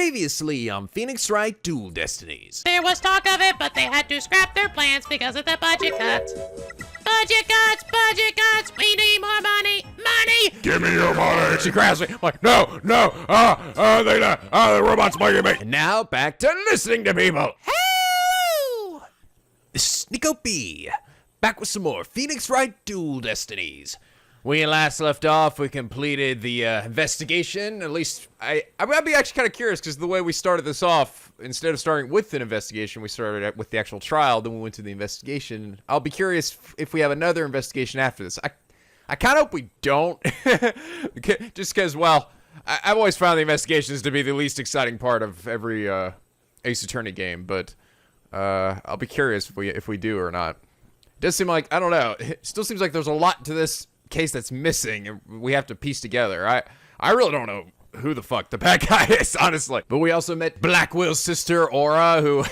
Previously on Phoenix Wright Dual Destinies. There was talk of it, but they had to scrap their plans because of the budget cuts. Budget cuts! Budget cuts! We need more money! Money! Give me your money! She grabs me. I'm like, no! The robot's biting me. And now back to listening to people. Hello! This is NicoB, back with some more Phoenix Wright Dual Destinies. We last left off, we completed the investigation. At least, I'd be actually kind of curious, because the way we started this off, instead of starting with an investigation, we started with the actual trial, then we went to the investigation. I'll be curious if we have another investigation after this. I kind of hope we don't, just because, well, I've always found the investigations to be the least exciting part of every Ace Attorney game, but I'll be curious if we do or not. It does seem like, I don't know, it still seems like there's a lot to this case that's missing and we have to piece together. I really don't know who the fuck the bad guy is, honestly. But we also met Black Will's sister, Aura, who,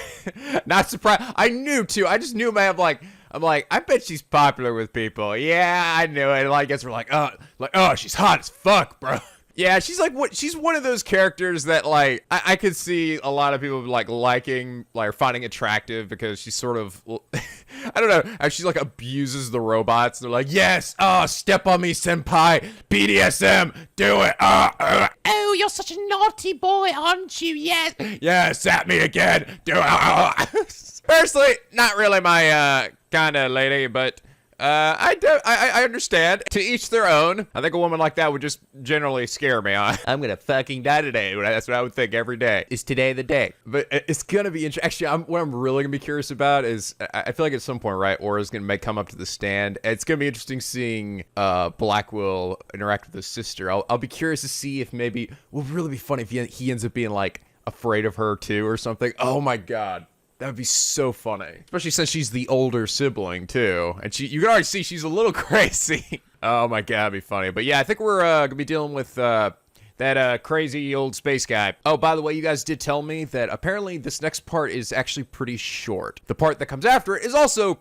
not surprised, I knew too. I just knew, man, I'm like, I bet she's popular with people. Yeah, I knew it. And I guess we're like, oh, she's hot as fuck, bro. Yeah, she's like, she's one of those characters that, like, I could see a lot of people, like, liking, like, finding attractive because she's sort of, I don't know, how she, like, abuses the robots. They're like, yes, step on me, senpai, BDSM, do it, Oh, you're such a naughty boy, aren't you? Yes. Yes, at me again, do it, Personally, not really my, kind of lady, but... I understand. To each their own. I think a woman like that would just generally scare me. I'm gonna fucking die today. That's what I would think every day. Is today the day? But it's gonna be interesting. Actually, what I'm really gonna be curious about is, I feel like at some point, right, Aura's gonna come up to the stand. It's gonna be interesting seeing Black Will interact with his sister. I'll be curious to see if maybe, it would really be funny if he ends up being, like, afraid of her too or something. Oh my god. That would be so funny. Especially since she's the older sibling, too. And you can already see she's a little crazy. Oh my god, that'd be funny. But yeah, I think we're gonna be dealing with that crazy old space guy. Oh, by the way, you guys did tell me that apparently this next part is actually pretty short. The part that comes after it is also,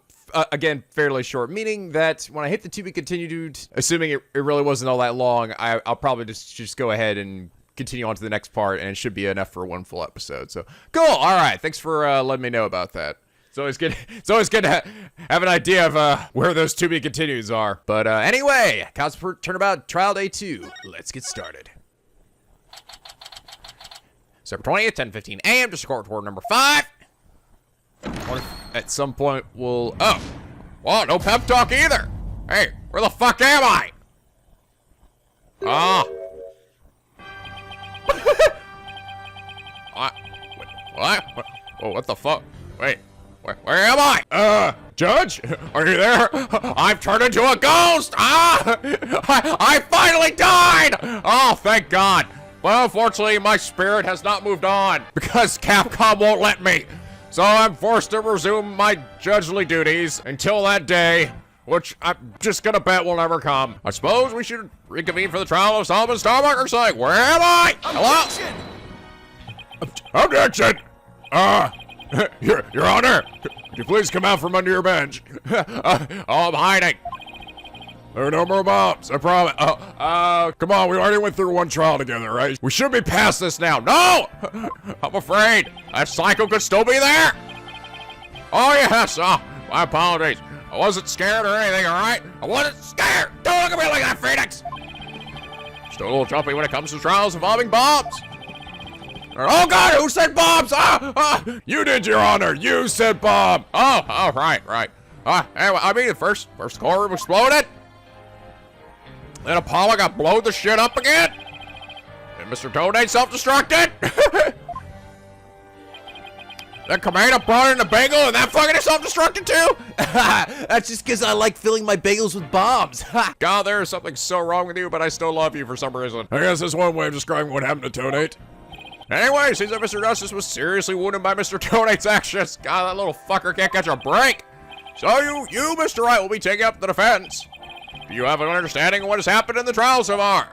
again, fairly short. Meaning that when I hit the to be continued, assuming it really wasn't all that long, I'll probably just go ahead and continue on to the next part, and it should be enough for one full episode. So cool. All right, thanks for letting me know about that. It's always good. It's always good to have an idea of where those to be continues are. But anyway, counts for turnabout trial day 2. Let's get started. September 20th, 10:15 a.m. Just court order number 5. At some point, we'll. Oh, well, no pep talk either. Hey, where the fuck am I? What? Oh, what the fuck? Wait, where am I? Judge, are you there? I've turned into a ghost! I finally died! Oh, thank God. Well, unfortunately, my spirit has not moved on because Capcom won't let me. So I'm forced to resume my judgely duties until that day, which I'm just gonna bet will never come. I suppose we should reconvene for the trial of Solomon Starbucker saying, where am I? Hello? Objection! Your Honor, could you please come out from under your bench? I'm hiding. There are no more bombs, I promise. Come on, we already went through one trial together, right? We should be past this now. No! I'm afraid that psycho could still be there. Oh, yes, my apologies. I wasn't scared or anything, all right? I wasn't scared. Don't look at me like that, Phoenix. Still a little jumpy when it comes to trials involving bombs. Oh God, who said bombs? You did, Your Honor. You said bomb. Oh, right. Anyway, I mean, first core exploded. Then Apollo got blowed the shit up again. And Mr. Donate self-destructed. Then Kamada brought in the bagel and that fucking self-destructed too? That's just because I like filling my bagels with bombs. God, there is something so wrong with you, but I still love you for some reason. I guess that's one way of describing what happened to Donate. Anyway, it seems that Mr. Justice was seriously wounded by Mr. Donate's actions. God, that little fucker can't catch a break. So you, Mr. Wright, will be taking up the defense. Do you have an understanding of what has happened in the trial so far?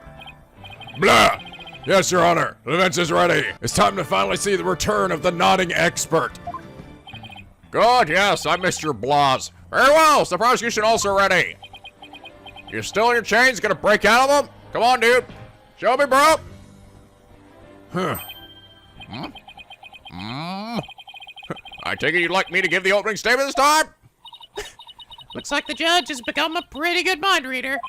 Blah. Yes, Your Honor. The defense is ready. It's time to finally see the return of the nodding expert. Good, yes, I missed your blahs. Very well, is the prosecution also ready? You still in your chains? Gonna break out of them? Come on, dude. Show me, bro. Huh. I take it you'd like me to give the opening statement this time? Looks like the judge has become a pretty good mind reader.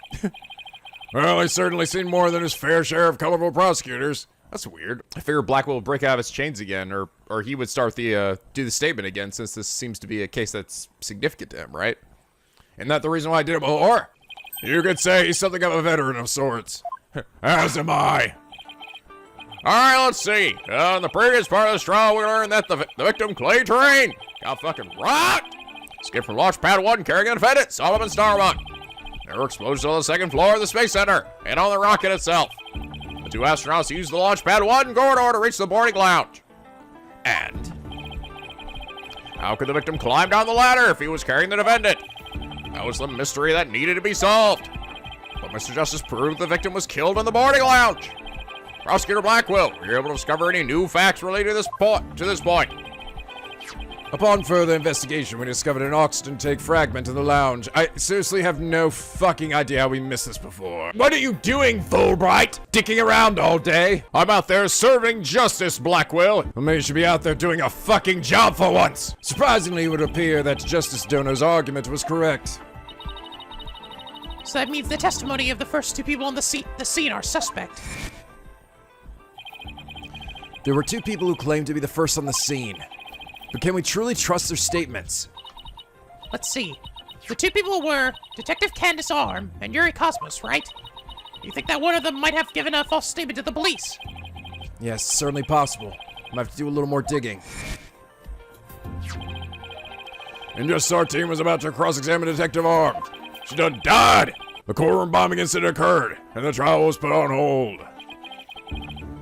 Well, he's certainly seen more than his fair share of colorful prosecutors. That's weird. I figured Blackwell would break out of his chains again, or he would start do the statement again, since this seems to be a case that's significant to him, right? Isn't that the reason why I did it before? You could say he's something of a veteran of sorts. As am I. Alright, let's see. In the previous part of this trial, we learned that the victim, Clay Terrain, got fucking rocked. Escaped from Launch Pad 1 carrying a defendant, Solomon Starbuck. There were explosions on the second floor of the Space Center and on the rocket itself. The two astronauts used the Launch Pad 1 corridor to reach the boarding lounge. And how could the victim climb down the ladder if he was carrying the defendant? That was the mystery that needed to be solved. But Mr. Justice proved the victim was killed in the boarding lounge. Prosecutor Blackwell, were you able to discover any new facts related to this point? Upon further investigation, we discovered an oxygen tank fragment in the lounge. I seriously have no fucking idea how we missed this before. What are you doing, Fulbright? Dicking around all day? I'm out there serving justice, Blackwell. Well, maybe you should be out there doing a fucking job for once. Surprisingly, it would appear that Justice Dono's argument was correct. So that means the testimony of the first two people on the scene are suspect. There were two people who claimed to be the first on the scene. But can we truly trust their statements? Let's see. The two people were Detective Candace Arm and Yuri Cosmos, right? You think that one of them might have given a false statement to the police? Yes, certainly possible. Might have to do a little more digging. And just our team was about to cross-examine Detective Arm. She done died! The courtroom bombing incident occurred, and the trial was put on hold.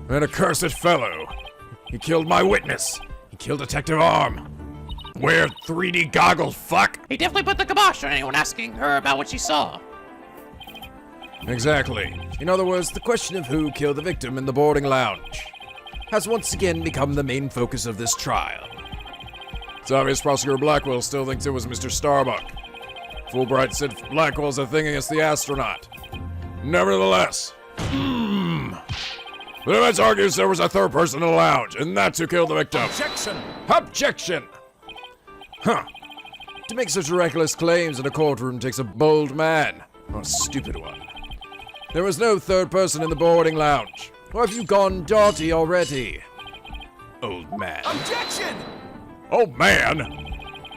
That accursed fellow. He killed my witness. He killed Detective Arm. Wear 3D goggles, fuck! He definitely put the kibosh on anyone asking her about what she saw. Exactly. In other words, the question of who killed the victim in the boarding lounge has once again become the main focus of this trial. It's obvious Prosecutor Blackwell still thinks it was Mr. Starbuck. Fulbright said Blackwell's a thing against the astronaut. Nevertheless, the defense argues there was a third person in the lounge, and that's who killed the victim. Objection! Objection! Huh. To make such reckless claims in a courtroom takes a bold man, or a stupid one. There was no third person in the boarding lounge. Or have you gone dotty already? Old man. Objection! Old man?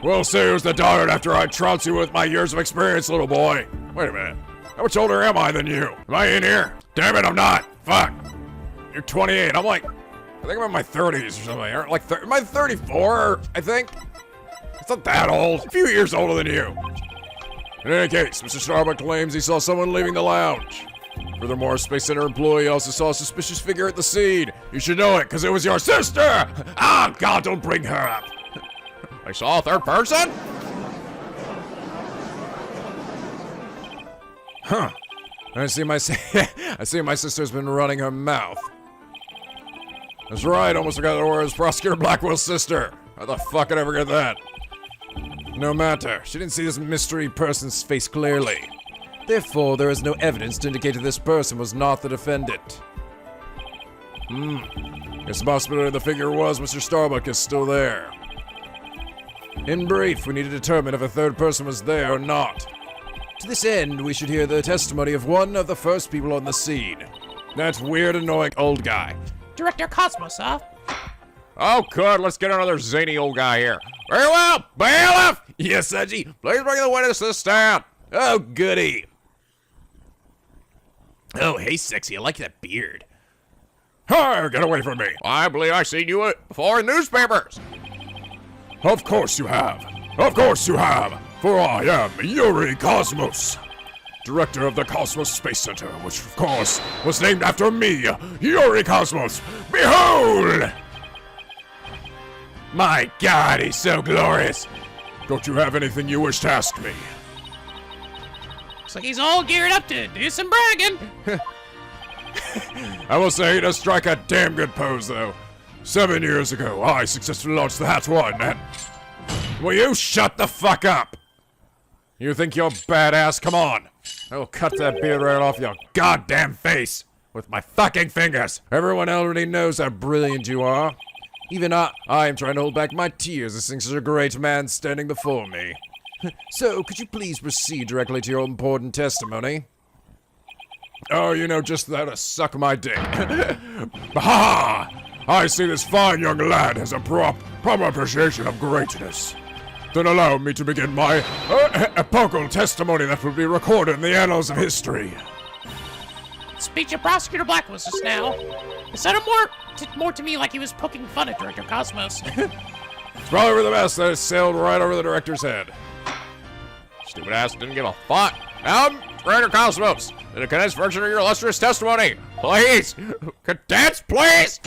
We'll say who's the dotard after I trounce you with my years of experience, little boy. Wait a minute. How much older am I than you? Am I in here? Damn it, I'm not. Fuck. You're 28. I think I'm in my 30s or something. Am I 34, I think? It's not that old. A few years older than you. In any case, Mr. Starbuck claims he saw someone leaving the lounge. Furthermore, a Space Center employee also saw a suspicious figure at the scene. You should know it, because it was your sister! Ah, God, don't bring her up. I saw a third person? Huh. I see my sister's been running her mouth. That's right, almost forgot that it was Prosecutor Blackwell's sister. How the fuck could I forget that? No matter, she didn't see this mystery person's face clearly. Therefore, there is no evidence to indicate that this person was not the defendant. Guess the possibility the figure was Mr. Starbuck is still there. In brief, we need to determine if a third person was there or not. To this end, we should hear the testimony of one of the first people on the scene. That weird, annoying old guy. Director Cosmos, huh? Oh, good. Let's get another zany old guy here. Very well, bailiff! Yes, Edgy. Please bring the witness to the stand. Oh, goody. Oh, hey, sexy. I like that beard. Hi, get away from me. I believe I've seen you before in newspapers. Of course you have. Of course you have. For I am Yuri Cosmos, director of the Cosmos Space Center, which, of course, was named after me, Yuri Cosmos. Behold! My God, he's so glorious. Don't you have anything you wish to ask me? Looks like he's all geared up to do some bragging. I will say he does strike a damn good pose, though. 7 years ago, I successfully launched the Hat 1, and... Will you shut the fuck up? You think you're badass? Come on. I will cut that beard right off your goddamn face with my fucking fingers. Everyone already knows how brilliant you are. Even I am trying to hold back my tears as seeing such a great man standing before me. So, could you please proceed directly to your important testimony? Oh, you know, just that to suck my dick. Ha! I see this fine young lad has a proper appreciation of greatness. Then allow me to begin my epochal testimony that will be recorded in the annals of history. Speech of Prosecutor Black was just now. It sounded more to me like he was poking fun at Director Cosmos. It's probably for the best that it sailed right over the director's head. Stupid ass didn't give a fuck. Director Cosmos, in a condensed version of your illustrious testimony. Please! Condensed, please!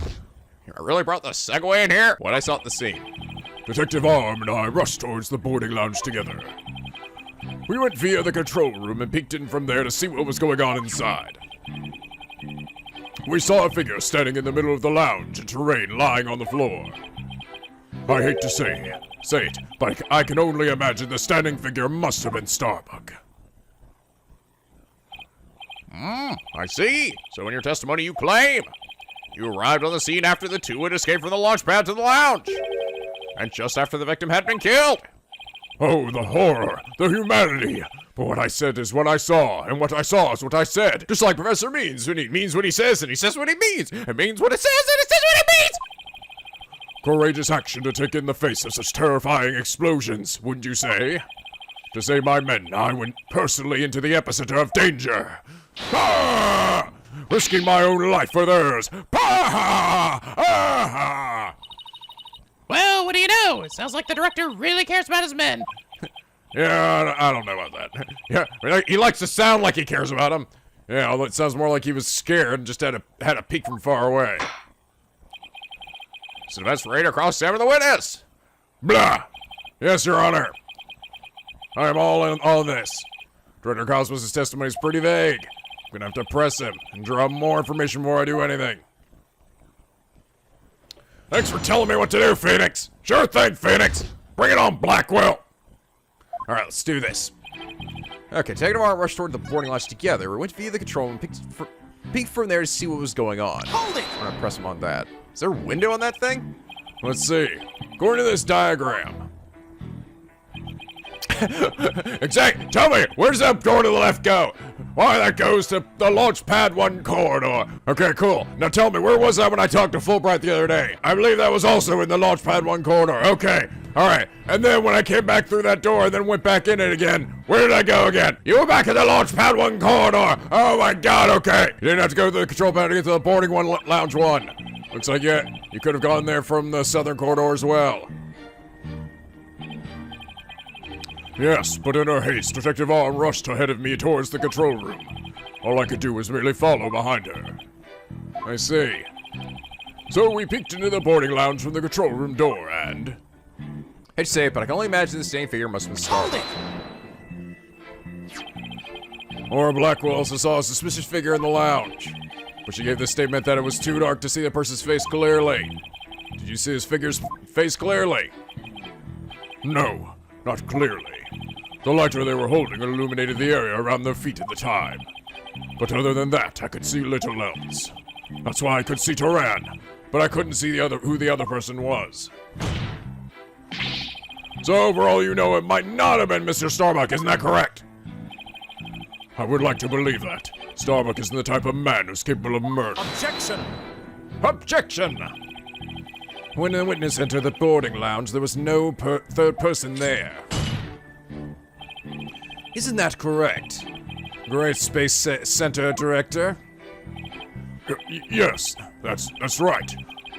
I really brought the Segway in here? What I saw at the scene. Detective Arm and I rushed towards the boarding lounge together. We went via the control room and peeked in from there to see what was going on inside. We saw a figure standing in the middle of the lounge, a terrain lying on the floor. I hate to say it, but I can only imagine the standing figure must have been Starbuck. I see. So in your testimony you claim you arrived on the scene after the two had escaped from the launch pad to the lounge, and just after the victim had been killed. Oh, the horror, the humanity. But what I said is what I saw, and what I saw is what I said. Just like Professor means when he means what he says, and he says what he means, and means what it says, and it says what it means. Courageous action to take in the face of such terrifying explosions, wouldn't you say? To save my men, I went personally into the epicenter of danger. Ah! Risking my own life for theirs. Ah! Well, what do you know? It sounds like the director really cares about his men. Yeah, I don't know about that. Yeah, he likes to sound like he cares about them. Yeah, although it sounds more like he was scared and just had a peek from far away. So that's Raider cross-examine the witness. Blah. Yes, Your Honor. I am all in on this. Director Cosmos' testimony is pretty vague. I'm gonna have to press him and draw up more information before I do anything. Thanks for telling me what to do, Phoenix. Sure thing, Phoenix. Bring it on, Blackwell. All right, let's do this. Okay, Detective R rushed toward the boarding lounge together. We went via the control room and peeked from there to see what was going on. Hold it! I'm gonna press him on that. Is there a window on that thing? Let's see. According to this diagram. Exactly. Tell me, where does that door to the left go? Why, that goes to the launch pad 1 corridor. Okay, cool. Now tell me, where was that when I talked to Fulbright the other day? I believe that was also in the launch pad 1 corridor. Okay. All right. And then when I came back through that door and then went back in it again, where did I go again? You were back in the launch pad 1 corridor. Oh my God. Okay. You didn't have to go to the control pad to get to the boarding lounge 1. Looks like you could have gone there from the southern corridor as well. Yes, but in her haste, Detective R rushed ahead of me towards the control room. All I could do was merely follow behind her. I see. So we peeked into the boarding lounge from the control room door and... Hate to say it, but I can only imagine the standing figure must have been Starbuck. Maura Blackwell also saw a suspicious figure in the lounge, but she gave the statement that it was too dark to see the person's face clearly. Did you see his figure's face clearly? No, not clearly. The lighter they were holding illuminated the area around their feet at the time. But other than that, I could see little else. That's why I could see Turan, but I couldn't see who the other person was. So for all you know, it might not have been Mr. Starbuck, isn't that correct? I would like to believe that. Starbuck isn't the type of man who's capable of murder. Objection! Objection! When the witness entered the boarding lounge, there was no third person there. Isn't that correct? Great Space Center Director? Yes, that's right.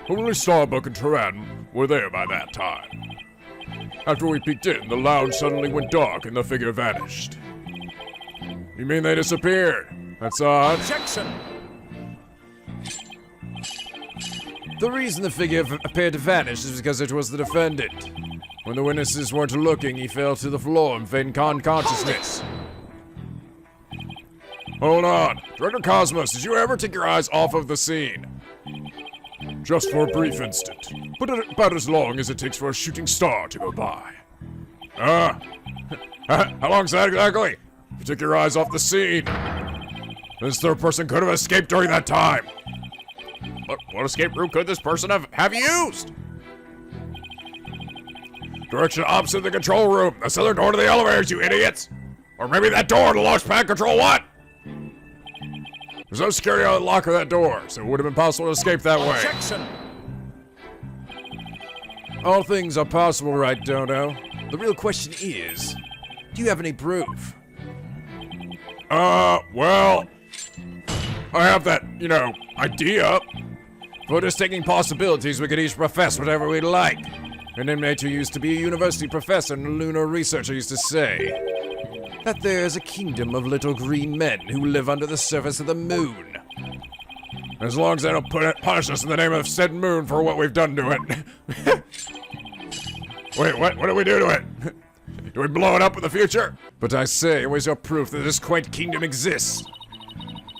Only Starbuck and Turan were there by that time. After we peeked in, the lounge suddenly went dark and the figure vanished. You mean they disappeared? That's odd. Objection! The reason the figure appeared to vanish is because it was the defendant. When the witnesses weren't looking, he fell to the floor and feigned consciousness. Hold on. Director Cosmos, did you ever take your eyes off of the scene? Just for a brief instant. But about as long as it takes for a shooting star to go by. How long's that exactly? You took your eyes off the scene. This third person could have escaped during that time. What escape route could this person have used? Direction opposite the control room. The southern door to the elevators, you idiots! Or maybe that door to launch pad control what? There's no security on the lock of that door, so it would have been possible to escape that way. Objection! All things are possible, right, Dodo? The real question is, do you have any proof? Well, I have that, idea. For just taking possibilities, we could each profess whatever we'd like. An inmate who used to be a university professor and a lunar researcher used to say that there is a kingdom of little green men who live under the surface of the moon. As long as they don't punish us in the name of said moon for what we've done to it. Wait, what do we do to it? Do we blow it up in the future? But I say, where's your proof that this quaint kingdom exists?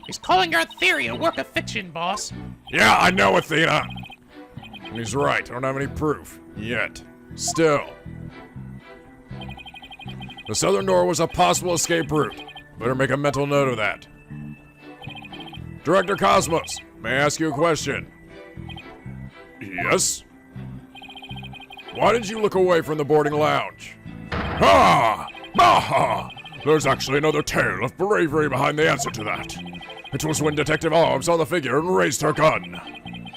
He's calling your theory a work of fiction, boss. Yeah, I know, Athena. And he's right, I don't have any proof. Yet. Still. The southern door was a possible escape route. Better make a mental note of that. Director Cosmos, may I ask you a question? Yes? Why did you look away from the boarding lounge? Ha! Bah! There's actually another tale of bravery behind the answer to that. It was when Detective Arms saw the figure and raised her gun.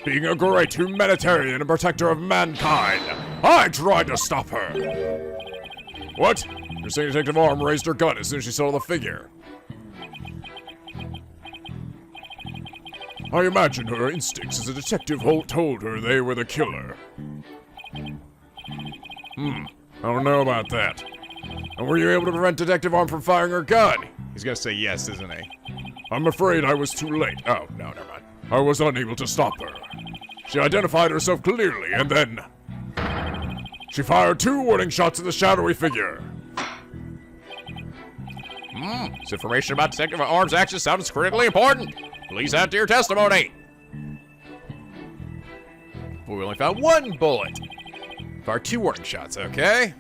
Being a great humanitarian and protector of mankind, I tried to stop her. What? You're saying Detective Arm raised her gun as soon as she saw the figure? I imagine her instincts as a detective told her they were the killer. I don't know about that. And were you able to prevent Detective Arm from firing her gun? He's gonna say yes, isn't he? I'm afraid I was too late. Oh, no, never mind. I was unable to stop her. She identified herself clearly, and then she fired 2 warning shots at the shadowy figure. This information about Detective Arm's actions sounds critically important. Please add to your testimony. Well, we only found 1 bullet. Fired 2 warning shots, okay?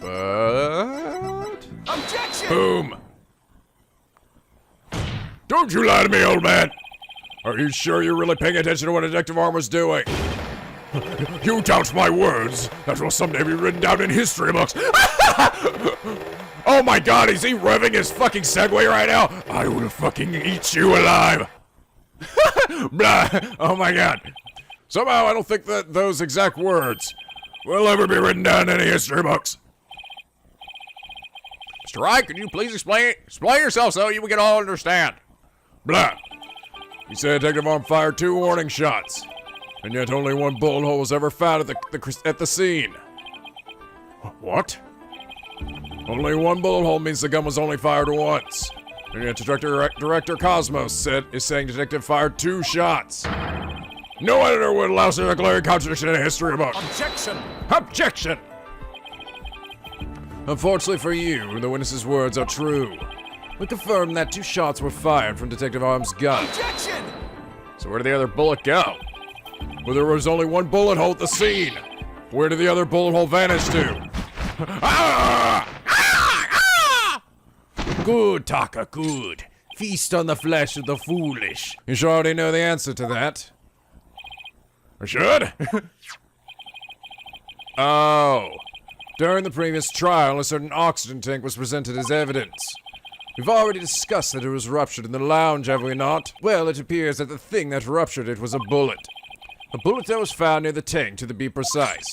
But... Objection! Boom. Don't you lie to me, old man. Are you sure you're really paying attention to what Detective Arm was doing? You doubt my words. That will someday be written down in history books. Oh my god, is he revving his fucking Segway right now? I will fucking eat you alive. Blah. Oh my god. Somehow I don't think that those exact words will ever be written down in any history books. Mr. Wright, could you please explain yourself so we can all understand? Blah. You said Detective Arm fired 2 warning shots, and yet only 1 bullet hole was ever found at the scene. What? Only 1 bullet hole means the gun was only fired once. And yet Director Cosmos is saying Detective fired 2 shots. No editor would allow such a glaring contradiction in a history book. Objection! Objection! Unfortunately for you, the witness's words are true. We confirm that 2 shots were fired from Detective Arm's gun. Objection! So where did the other bullet go? Well, there was only 1 bullet hole at the scene. Where did the other bullet hole vanish to? Ah! Good, Taka, good. Feast on the flesh of the foolish. You sure already know the answer to that? I should? Oh. During the previous trial, a certain oxygen tank was presented as evidence. We've already discussed that it was ruptured in the lounge, have we not? Well, it appears that the thing that ruptured it was a bullet. A bullet that was found near the tank, to be precise.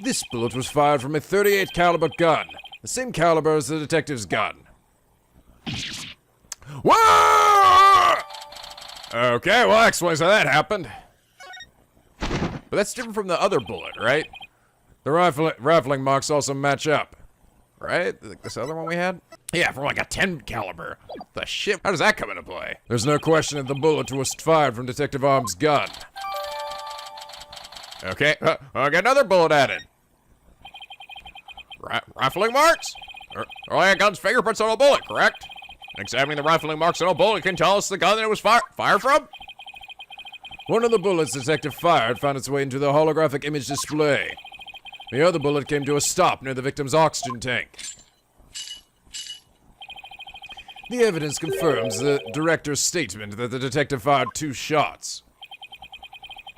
This bullet was fired from a .38 caliber gun, the same caliber as the detective's gun. Whoa! Okay, well, that explains how that happened. But that's different from the other bullet, right? The rifling marks also match up. Right? Like this other one we had? Yeah, from like a 10 caliber. The shit? How does that come into play? There's no question that the bullet was fired from Detective Arm's gun. Okay, I got another bullet added. Rifling marks? Only a gun's fingerprints on a bullet, correct? Examining the rifling marks on a bullet can tell us the gun that it was fired from? One of the bullets the detective fired found its way into the holographic image display. The other bullet came to a stop near the victim's oxygen tank. The evidence confirms the director's statement that the detective fired 2 shots.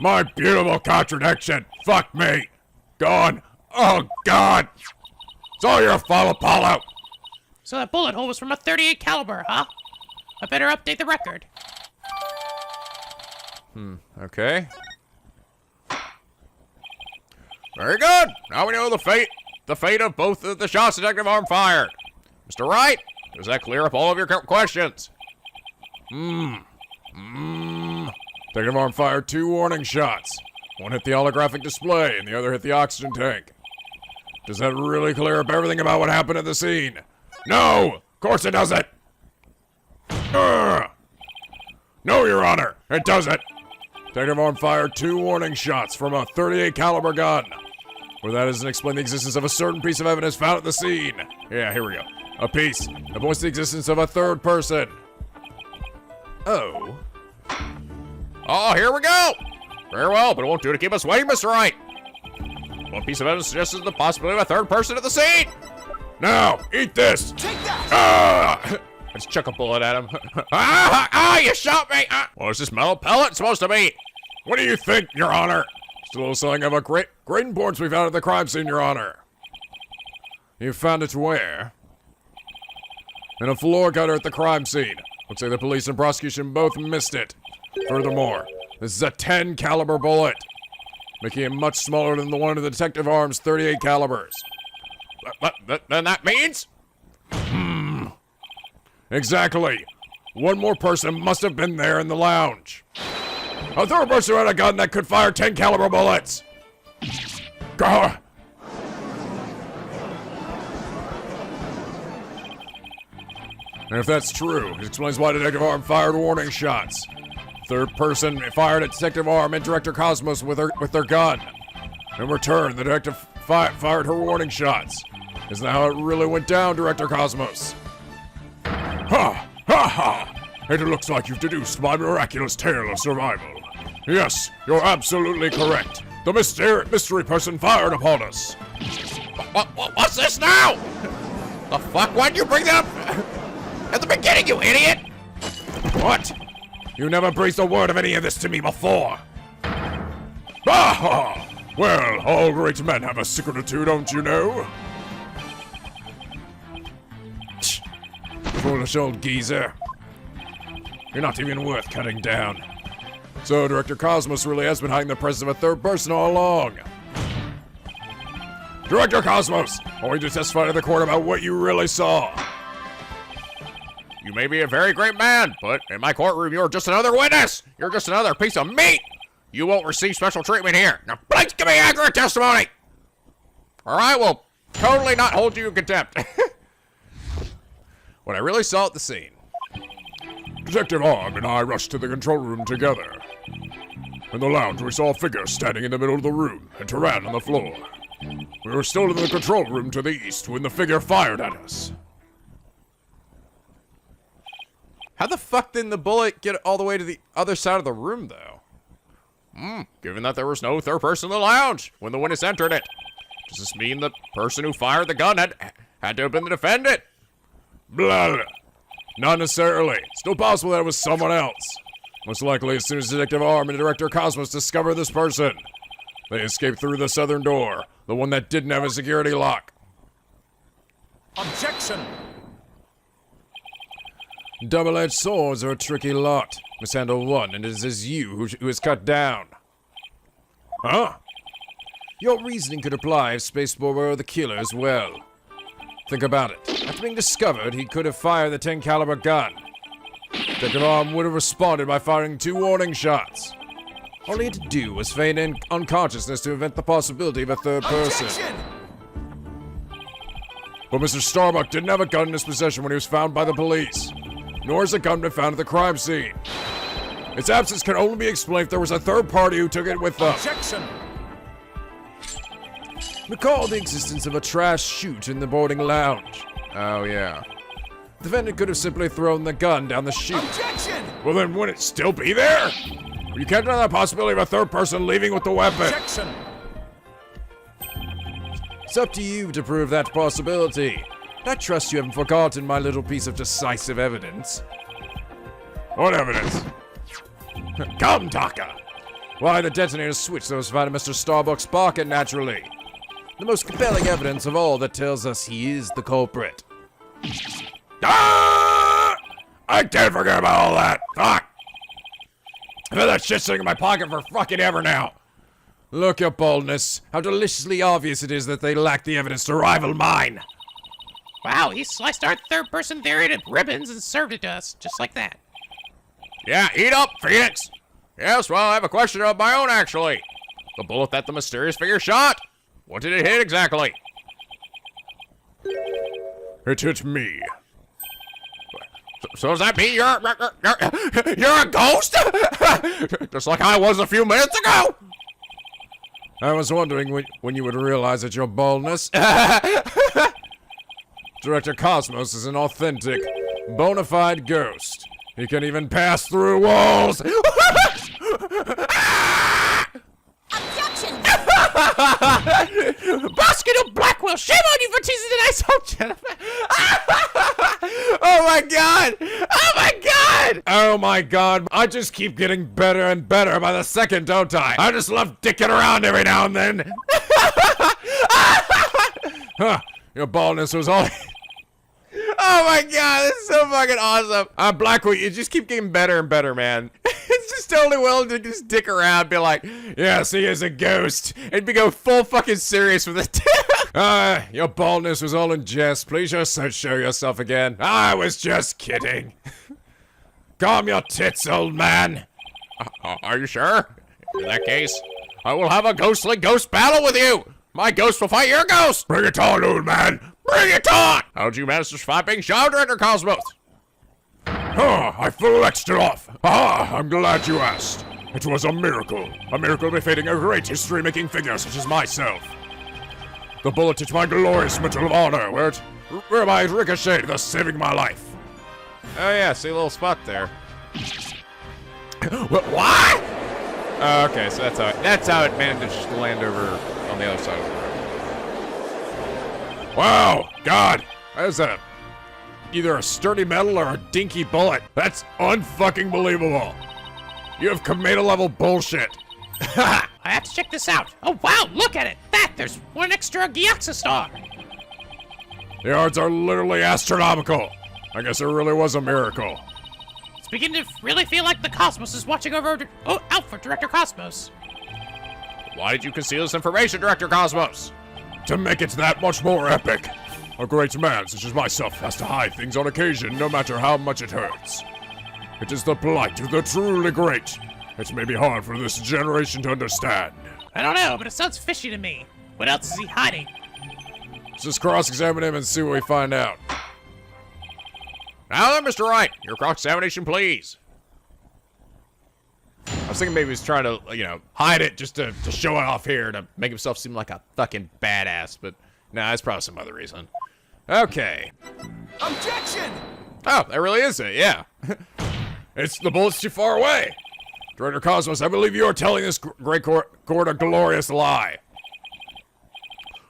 My beautiful contradiction. Fuck me. Gone. Oh, God. It's all your fault, Apollo. So that bullet hole was from a .38 caliber, huh? I better update the record. Okay. Very good. Now we know the fate of both of the shots Detective Arm fired. Mr. Wright, does that clear up all of your questions? Detective Arm fired 2 warning shots. One hit the holographic display, and the other hit the oxygen tank. Does that really clear up everything about what happened at the scene? No! Of course it doesn't! No, Your Honor, it doesn't! Detective Arm fired 2 warning shots from a .38 caliber gun. Where that doesn't explain the existence of a certain piece of evidence found at the scene. Yeah, here we go. A piece that points to the existence of a third person. Oh. Oh, here we go! Very well, but it won't do to keep us waiting, Mr. Wright. One piece of evidence suggests the possibility of a third person at the scene. Now, eat this! Take that! Let's chuck a bullet at him. You shot me! What is this metal pellet supposed to be? What do you think, Your Honor? Just a little sign of a grain boards we found at the crime scene, Your Honor. You found it where? In a floor gutter at the crime scene. Looks like the police and prosecution both missed it. Furthermore, this is a 10 caliber bullet, making it much smaller than the one of the Detective Arm's .38 calibers. Then that means? Exactly. One more person must have been there in the lounge. A third person had a gun that could fire 10 caliber bullets. Gah! And if that's true, it explains why Detective Arm fired warning shots. Third person fired at Detective Arm and Director Cosmos with their gun. In return, the detective fired her warning shots. Isn't that how it really went down, Director Cosmos? Ha! Ha ha! It looks like you've deduced my miraculous tale of survival. Yes, you're absolutely correct. The mystery person fired upon us. What's this now? The fuck? Why'd you bring that up at the beginning, you idiot? What? You never breathed a word of any of this to me before. Ah! Well, all great men have a secret or two, don't you know? Foolish old geezer. You're not even worth cutting down. So, Director Cosmos really has been hiding the presence of a third person all along. Director Cosmos, I want you to testify to the court about what you really saw. You may be a very great man, but in my courtroom, you're just another witness. You're just another piece of meat. You won't receive special treatment here. Now, please give me accurate testimony. Or I will totally not hold you in contempt. What I really saw at the scene. Detective Arm and I rushed to the control room together. In the lounge, we saw a figure standing in the middle of the room and Turan on the floor. We were still in the control room to the east when the figure fired at us. How the fuck did the bullet get all the way to the other side of the room, though? Given that there was no third person in the lounge when the witness entered it, does this mean the person who fired the gun had to have been the defendant? Blah. Not necessarily. Still possible that it was someone else. Most likely, as soon as Detective Arm and Director Cosmos discover this person, they escape through the southern door, the one that didn't have a security lock. Objection! Double-edged swords are a tricky lot. Mishandle one, and it is you who is cut down. Huh? Your reasoning could apply if Spaceball were the killer as well. Think about it. After being discovered, he could have fired the 10 caliber gun. Detective Arm would have responded by firing 2 warning shots. All he had to do was feign unconsciousness to prevent the possibility of a third person. Objection! But Mr. Starbuck didn't have a gun in his possession when he was found by the police. Nor is a gun been found at the crime scene. Its absence can only be explained if there was a third party who took it with them. Objection! Recall the existence of a trash chute in the boarding lounge. Oh, yeah. The defendant could have simply thrown the gun down the chute. Objection! Well, then wouldn't it still be there? You can't deny the possibility of a third person leaving with the weapon. Objection! It's up to you to prove that possibility. I trust you haven't forgotten my little piece of decisive evidence. What evidence? Come, Taka. Why the detonator switch that was found in Mr. Starbuck's pocket, naturally. The most compelling evidence of all that tells us he is the culprit. Ah! I can't forget about all that. Fuck. I've had that shit sitting in my pocket for fucking ever now. Look, your boldness, how deliciously obvious it is that they lack the evidence to rival mine. Wow, he sliced our third-person theory to ribbons and served it to us, just like that. Yeah, eat up, Phoenix. Yes, well, I have a question of my own, actually. The bullet that the mysterious figure shot. What did it hit exactly? It hit me. So does that mean you're a ghost? Just like I was a few minutes ago. I was wondering when you would realize that your boldness. Director Cosmos is an authentic, bona fide ghost. He can even pass through walls. Objection! Basket of Blackwell, shame on you for teasing the nice old gentleman! Oh my god! Oh my god! Oh my god! I just keep getting better and better by the second, don't I? I just love dicking around every now and then. Huh, your baldness was all... Oh my god, this is so fucking awesome. Blackwell, you just keep getting better and better, man. It's just totally willing to just dick around, be like, yes, he is a ghost, and be go full fucking serious with it. Your baldness was all in jest. Please just show yourself again. I was just kidding. Calm your tits, old man. Are you sure? In that case, I will have a ghostly ghost battle with you. My ghost will fight your ghost. Bring it on, old man. Bring it on! How'd you manage to survive being shot, Director Cosmos? I flexed it off. I'm glad you asked. It was a miracle befitting a great history-making figure such as myself. The bullet hit my glorious Medal of Honor, whereby it ricocheted, thus saving my life. Oh yeah, see a little spot there. What? Oh, okay, so that's how it managed to land over on the other side of the room. Wow, God, that's either a sturdy metal or a dinky bullet. That's unfucking believable. You have commando-level bullshit. I have to check this out. Oh wow, look at it! There's one extra Gyaxa star! The odds are literally astronomical. I guess it really was a miracle. It's beginning to really feel like the Cosmos is watching over out for Director Cosmos. Why did you conceal this information, Director Cosmos? To make it that much more epic. A great man such as myself has to hide things on occasion, no matter how much it hurts. It is the plight of the truly great. It may be hard for this generation to understand. I don't know, but it sounds fishy to me. What else is he hiding? Let's just cross-examine him and see what we find out. Now then, Mr. Wright, your cross-examination, please. I was thinking maybe he was trying to, hide it just to show it off here to make himself seem like a fucking badass, but nah, that's probably some other reason. Okay. Objection! Oh, that really is it, yeah. It's the bullet's too far away. Director Cosmos, I believe you are telling this great court a glorious lie.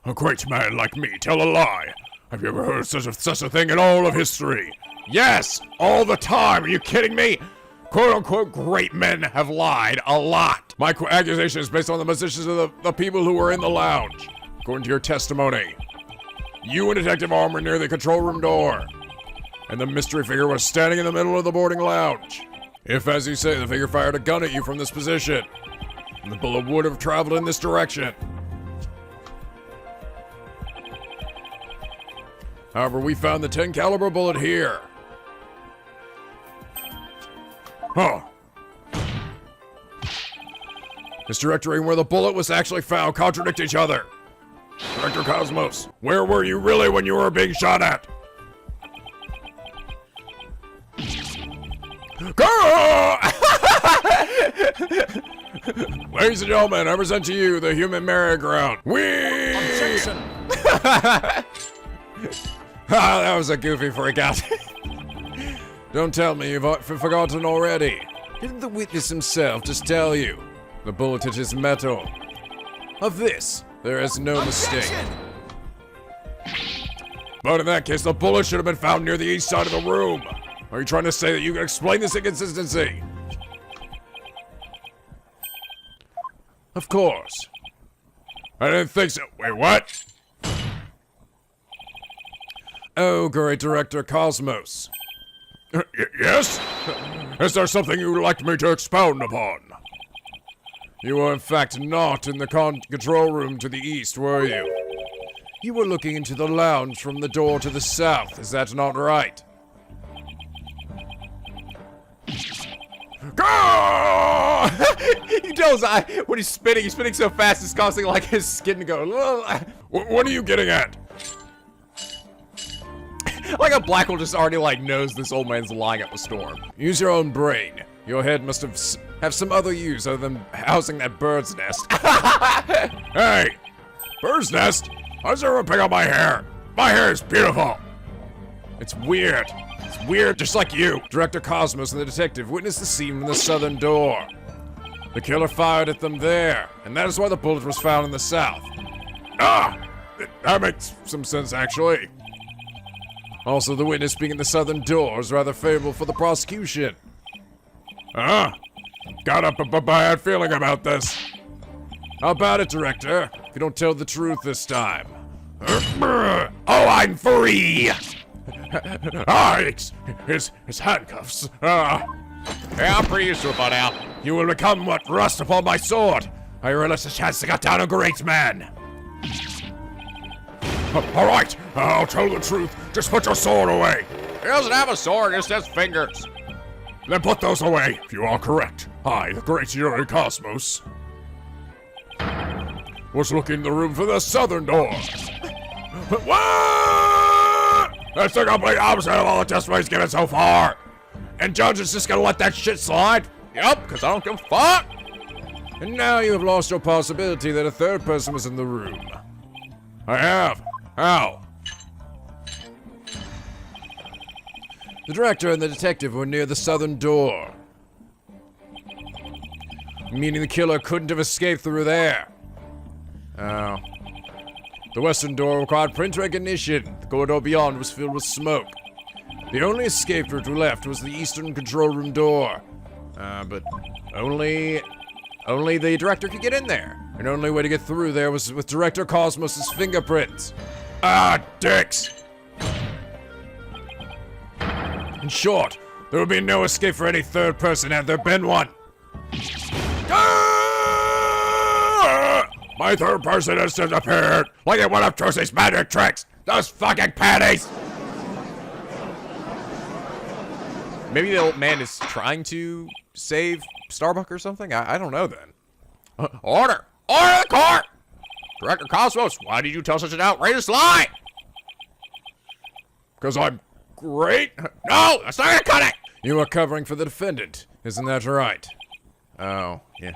A great man like me tell a lie. Have you ever heard such a thing in all of history? Yes, all the time. Are you kidding me? Quote-unquote great men have lied a lot. My accusation is based on the positions of the people who were in the lounge. According to your testimony, you and Detective Arm were near the control room door, and the mystery figure was standing in the middle of the boarding lounge. If, as you say, the figure fired a gun at you from this position, the bullet would have traveled in this direction. However, we found the 10 caliber bullet here. Huh. This directory and where the bullet was actually found contradict each other. Director Cosmos, where were you really when you were being shot at? Girl! Ladies and gentlemen, I present to you the human merry-go-round. Objection! That was a goofy freak out. Don't tell me you've forgotten already. Didn't the witness himself just tell you? The bullet hit his metal. Of this, there is no mistake. But in that case, the bullet should have been found near the east side of the room. Are you trying to say that you can explain this inconsistency? Of course. I didn't think so. Wait, what? Oh, great Director Cosmos. Yes? Is there something you would like me to expound upon? You were in fact not in the control room to the east, were you? You were looking into the lounge from the door to the south, is that not right? Go! He tells when he's spinning so fast it's causing like his skin to go. What are you getting at? Like a black hole just already like knows this old man's lying up a storm. Use your own brain. Your head must have some other use other than housing that bird's nest. Hey! Bird's nest? How's everyone pick up my hair? My hair is beautiful! It's weird. It's weird just like you. Director Cosmos and the detective witnessed the scene from the southern door. The killer fired at them there, and that is why the bullet was found in the south. Ah! That makes some sense, actually. Also, the witness being in the southern door is rather favorable for the prosecution. Got a bad feeling about this. How about it, Director? If you don't tell the truth this time. Oh, I'm free! His handcuffs. Yeah, I'm pretty used to it by now. You will become what rust upon my sword. I relish a chance to cut down a great man. All right, I'll tell the truth. Just put your sword away. He doesn't have a sword, he just has fingers. Then put those away, if you are correct. I, the great Yuri Cosmos, was looking in the room for the southern door. What? That's the complete opposite of all the testimonies given so far. And Judge is just gonna let that shit slide? Yup, because I don't give a fuck. And now you have lost your possibility that a third person was in the room. I have. How? The director and the detective were near the southern door, meaning the killer couldn't have escaped through there. Oh. The western door required print recognition. The corridor beyond was filled with smoke. The only escape route left was the eastern control room door. But only the director could get in there. And the only way to get through there was with Director Cosmos' fingerprints. Ah, dicks! In short, there would be no escape for any third person had there been one. Ah! My third person has disappeared, like in one of Trucy's magic tricks. Those fucking panties! Maybe the old man is trying to save Starbuck or something? I don't know then. Order! Order the court! Director Cosmos, why did you tell such an outrageous lie? Because I'm great? No, that's not gonna cut it! You are covering for the defendant, isn't that right? Oh, yeah.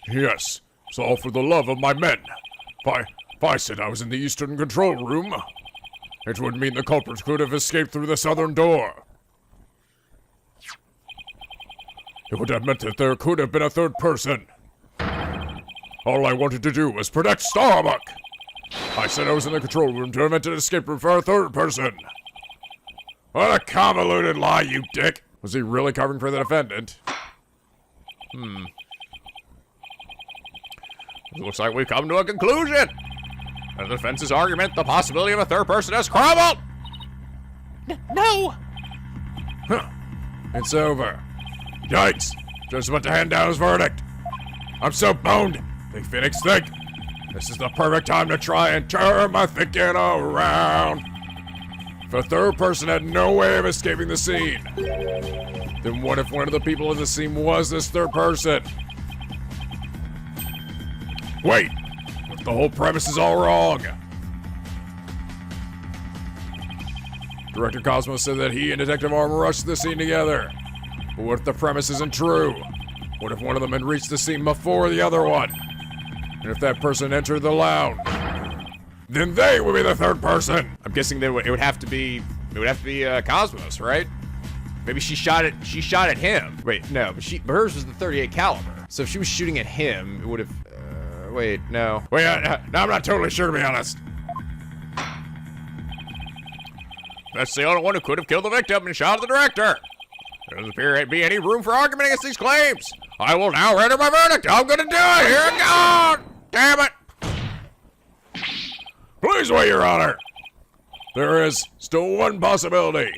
Yes, it's all for the love of my men. If I said I was in the eastern control room, it would mean the culprit could have escaped through the southern door. It would have meant that there could have been a third person. All I wanted to do was protect Starbuck. I said I was in the control room to invent an escape room for a third person. What a convoluted lie, you dick. Was he really covering for the defendant? It looks like we've come to a conclusion. The defense's argument, the possibility of a third person has crumbled. No! It's over. Yikes. Just about to hand down his verdict. I'm so boned. Think Phoenix think. This is the perfect time to try and turn my thinking around. If a third person had no way of escaping the scene, then what if one of the people in the scene was this third person? Wait, what if the whole premise is all wrong? Director Cosmos said that he and Detective Armor rushed the scene together. But what if the premise isn't true? What if one of them had reached the scene before the other one? And if that person entered the lounge, then they would be the third person. I'm guessing that it would have to be Cosmos, right? Maybe she shot at him. Wait, no, but hers was the .38 caliber. So if she was shooting at him, it would have. Wait, no. Wait, no, I'm not totally sure, to be honest. That's the only one who could have killed the victim and shot at the director. There doesn't appear to be any room for argument against these claims. I will now render my verdict. I'm gonna do it. Here it goes. Damn it. Please wait, Your Honor. There is still one possibility.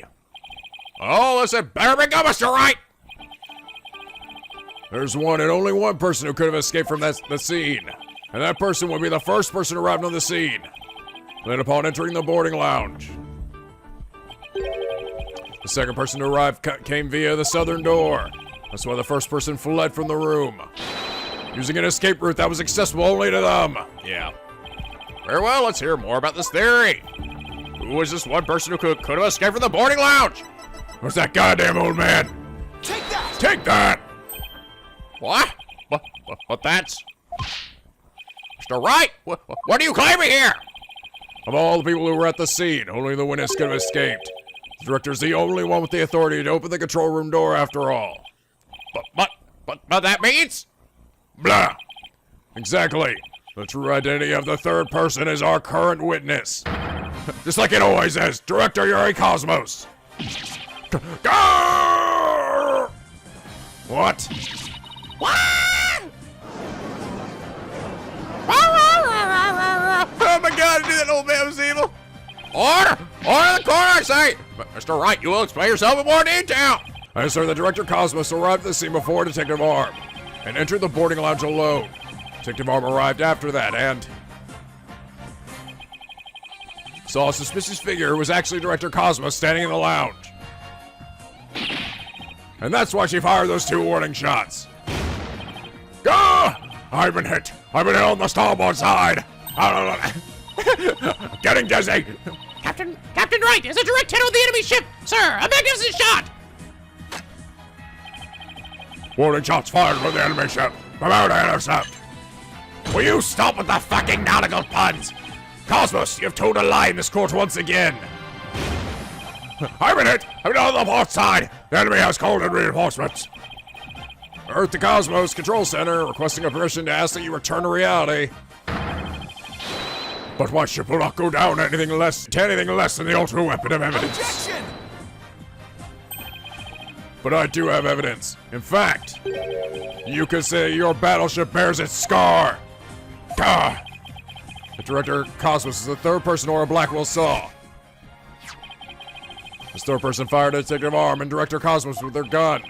Oh, listen, better be good, Mr. Wright. There's one and only one person who could have escaped from the scene. And that person would be the first person arrived on the scene. Then upon entering the boarding lounge. The second person to arrive came via the southern door. That's why the first person fled from the room. Using an escape route that was accessible only to them. Yeah. Very well, let's hear more about this theory. Who was this one person who could have escaped from the boarding lounge? Who's that goddamn old man? Take that! Take that! What? But that's... Mr. Wright, what are you claiming here? Of all the people who were at the scene, only the witness could have escaped. The director's the only one with the authority to open the control room door after all. But that means? Blah. Exactly. The true identity of the third person is our current witness. Just like it always is, Director Yuri Cosmos. Go! What? Oh my god, I knew that old man was evil. Order! Order in the corner, I say! Mr. Wright, you will explain yourself in more detail. I sir, the Director Cosmos arrived at the scene before Detective Arm and entered the boarding lounge alone. Detective Arm arrived after that and saw a suspicious figure who was actually Director Cosmos standing in the lounge. And that's why she fired those 2 warning shots. Go! I've been hit. I've been hit on the starboard side. Getting dizzy. Captain Wright is a direct hit on the enemy ship! Sir, a magnificent shot! Warning shots fired from the enemy ship. Prepare to intercept. Will you stop with the fucking nautical puns? Cosmos, you've told a lie in this court once again. I've been hit. I'm on the port side. The enemy has called in reinforcements. Earth to Cosmos Control Center, requesting a permission to ask that you return to reality. But my ship will not go down to anything less than the ultimate weapon of evidence. Objection! But I do have evidence. In fact, you could say your battleship bears its scar. Gah! The Director Cosmos is the third person Aura Blackwell saw. This third person fired at Detective Arm and Director Cosmos with their gun.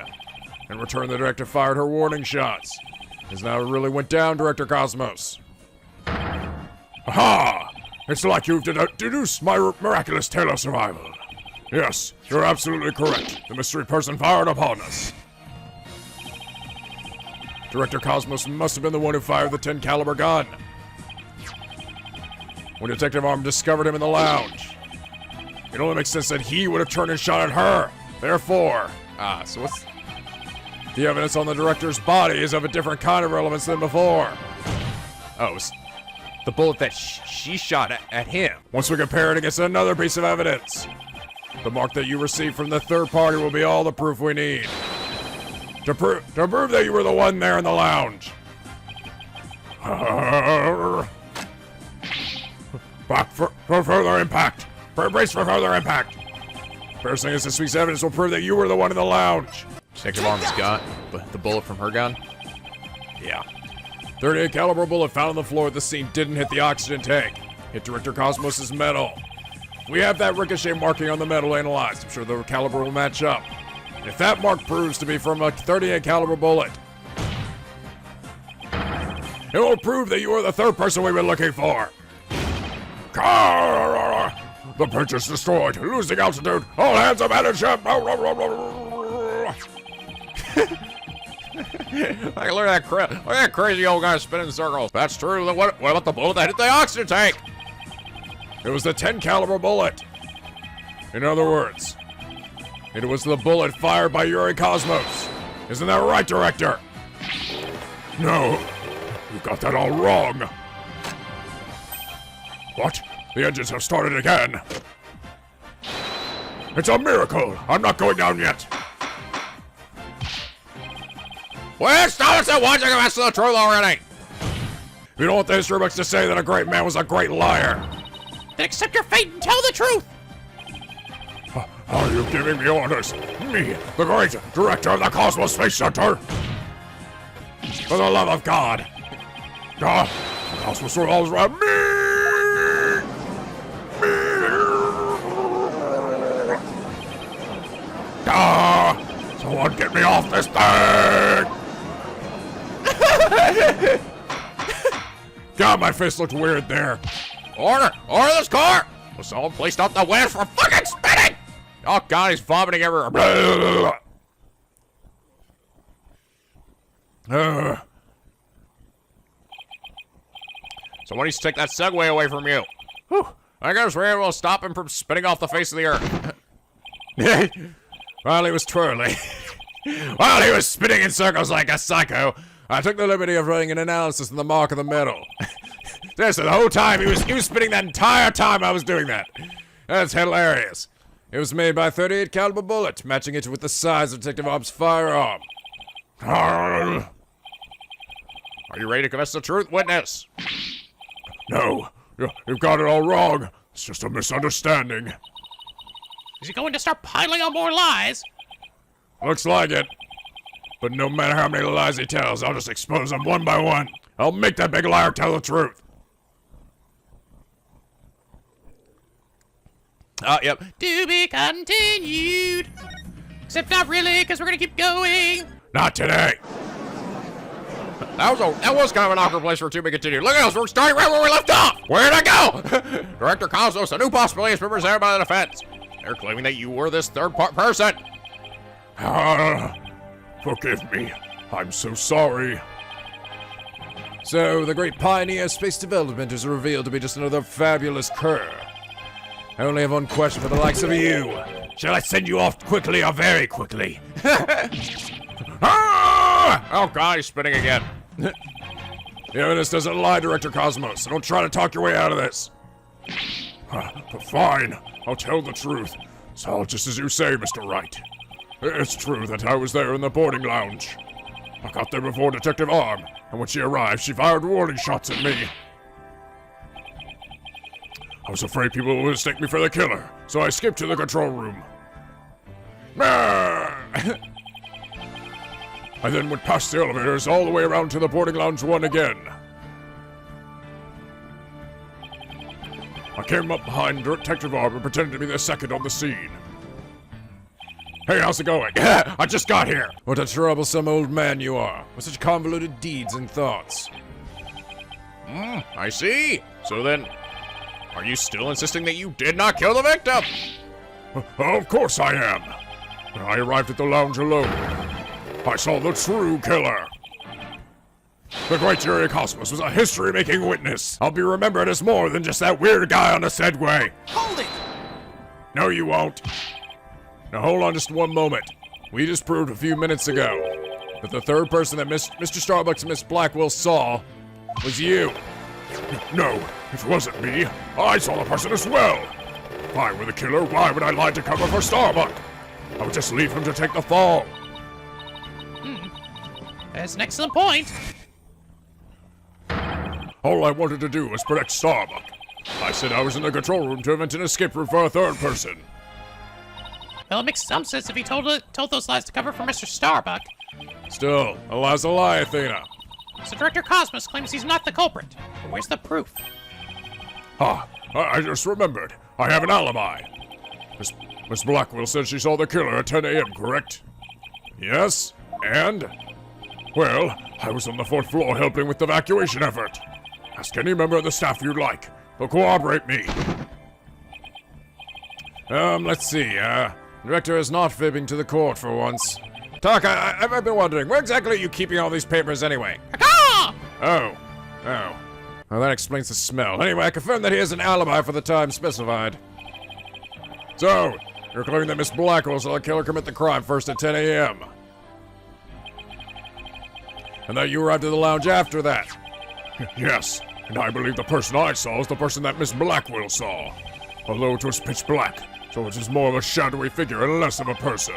In return, the Director fired her warning shots. As now it really went down, Director Cosmos. Aha! It's like you've deduced my miraculous tale of survival. Yes, you're absolutely correct. The mystery person fired upon us. Director Cosmos must have been the one who fired the 10 caliber gun. When Detective Arm discovered him in the lounge, it only makes sense that he would have turned and shot at her. Therefore, so what's... The evidence on the Director's body is of a different kind of relevance than before. Oh, it's the bullet that she shot at him. Once we compare it against another piece of evidence, the mark that you received from the third party will be all the proof we need. To prove that you were the one there in the lounge. Back for further impact. Brace for further impact. First thing is this week's evidence will prove that you were the one in the lounge. Detective Arm's gun, the bullet from her gun? Yeah. 38 caliber bullet found on the floor at the scene didn't hit the oxygen tank. Hit Director Cosmos' metal. We have that ricochet marking on the metal analyzed. I'm sure the caliber will match up. If that mark proves to be from a 38 caliber bullet, it will prove that you are the third person we've been looking for. The bridge is destroyed. Losing altitude. All hands abandon ship. I can look at that crazy old guy spinning in circles. That's true. Then what about the bullet that hit the oxygen tank? It was the 10 caliber bullet. In other words, it was the bullet fired by Yuri Cosmos. Isn't that right, Director? No, you got that all wrong. What? The engines have started again. It's a miracle. I'm not going down yet. Well, stop it at once. I can ask the truth already. You don't want the history books to say that a great man was a great liar. Then accept your fate and tell the truth. Are you giving me orders? Me, the great director of the Cosmos Space Center? For the love of God! God, the Cosmos revolves around me! Someone get me off this thing! God, my face looked weird there. Order this car! Was someone placed out the windows for fucking spinning? Oh God, he's vomiting everywhere. Someone needs to take that Segway away from you. Whew. I guess we're able to stop him from spinning off the face of the earth. While he was twirling, while he was spinning in circles like a psycho, I took the liberty of running an analysis on the mark of the metal. Seriously, the whole time he was spinning that entire time I was doing that. That's hilarious. It was made by a .38 caliber bullet, matching it with the size of Detective Obb's firearm. Are you ready to confess the truth, witness? No, you've got it all wrong. It's just a misunderstanding. Is he going to start piling on more lies? Looks like it. But no matter how many lies he tells, I'll just expose them one by one. I'll make that big liar tell the truth. Yep. To be continued. Except not really, because we're going to keep going. Not today. That was kind of an awkward place for it to be continued. Look at us, we're starting right where we left off. Where'd I go? Director Cosmos, a new possibility has been presented by the defense. They're claiming that you were this third-part person. Forgive me. I'm so sorry. So, the great pioneer of space development is revealed to be just another fabulous cur. I only have one question for the likes of you. Shall I send you off quickly or very quickly? Oh God, he's spinning again. The evidence doesn't lie, Director Cosmos, so don't try to talk your way out of this. Fine, I'll tell the truth. It's all just as you say, Mr. Wright. It's true that I was there in the boarding lounge. I got there before Detective Arm, and when she arrived, she fired warning shots at me. I was afraid people would mistake me for the killer, so I skipped to the control room. I then went past the elevators all the way around to the boarding lounge one again. I came up behind Detective Arm and pretended to be the second on the scene. Hey, how's it going? I just got here. What a troublesome old man you are, with such convoluted deeds and thoughts. I see. So then, are you still insisting that you did not kill the victim? Of course I am. When I arrived at the lounge alone, I saw the true killer. The great Jerry Cosmos was a history-making witness. I'll be remembered as more than just that weird guy on the Segway. Hold it! No, you won't. Now hold on just one moment. We just proved a few minutes ago that the third person that Mr. Starbucks and Miss Blackwell saw was you. No, it wasn't me. I saw the person as well. If I were the killer, why would I lie to cover for Starbuck? I would just leave him to take the fall. That's an excellent point. All I wanted to do was protect Starbuck. I said I was in the control room to invent an escape route for a third person. Well, it makes some sense if he told those lies to cover for Mr. Starbuck. Still, a lie's a lie, Athena. So Director Cosmos claims he's not the culprit. But where's the proof? I just remembered. I have an alibi. Miss Blackwell said she saw the killer at 10 a.m., correct? Yes, and? Well, I was on the 4th floor helping with the evacuation effort. Ask any member of the staff you'd like. They'll corroborate me. Let's see, Director is not fibbing to the court for once. Talk, I've been wondering, where exactly are you keeping all these papers anyway? Oh. Well, that explains the smell. Anyway, I confirm that he has an alibi for the time specified. So, you're claiming that Miss Blackwell saw the killer commit the crime first at 10 a.m. And that you arrived at the lounge after that? Yes, and I believe the person I saw is the person that Miss Blackwell saw. Although it was pitch black, so it was more of a shadowy figure and less of a person.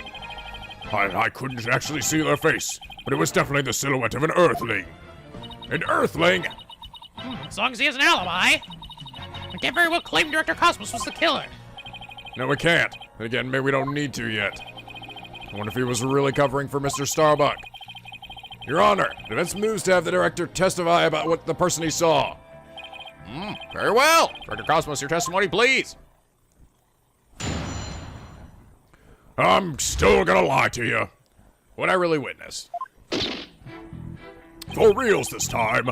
I couldn't actually see their face, but it was definitely the silhouette of an Earthling. An Earthling? As long as he has an alibi. We can't very well claim Director Cosmos was the killer. No, we can't. And again, maybe we don't need to yet. I wonder if he was really covering for Mr. Starbuck. Your Honor, defense moves to have the director testify about what the person he saw. Very well. Director Cosmos, your testimony, please. I'm still gonna lie to you. What I really witnessed. For reals this time.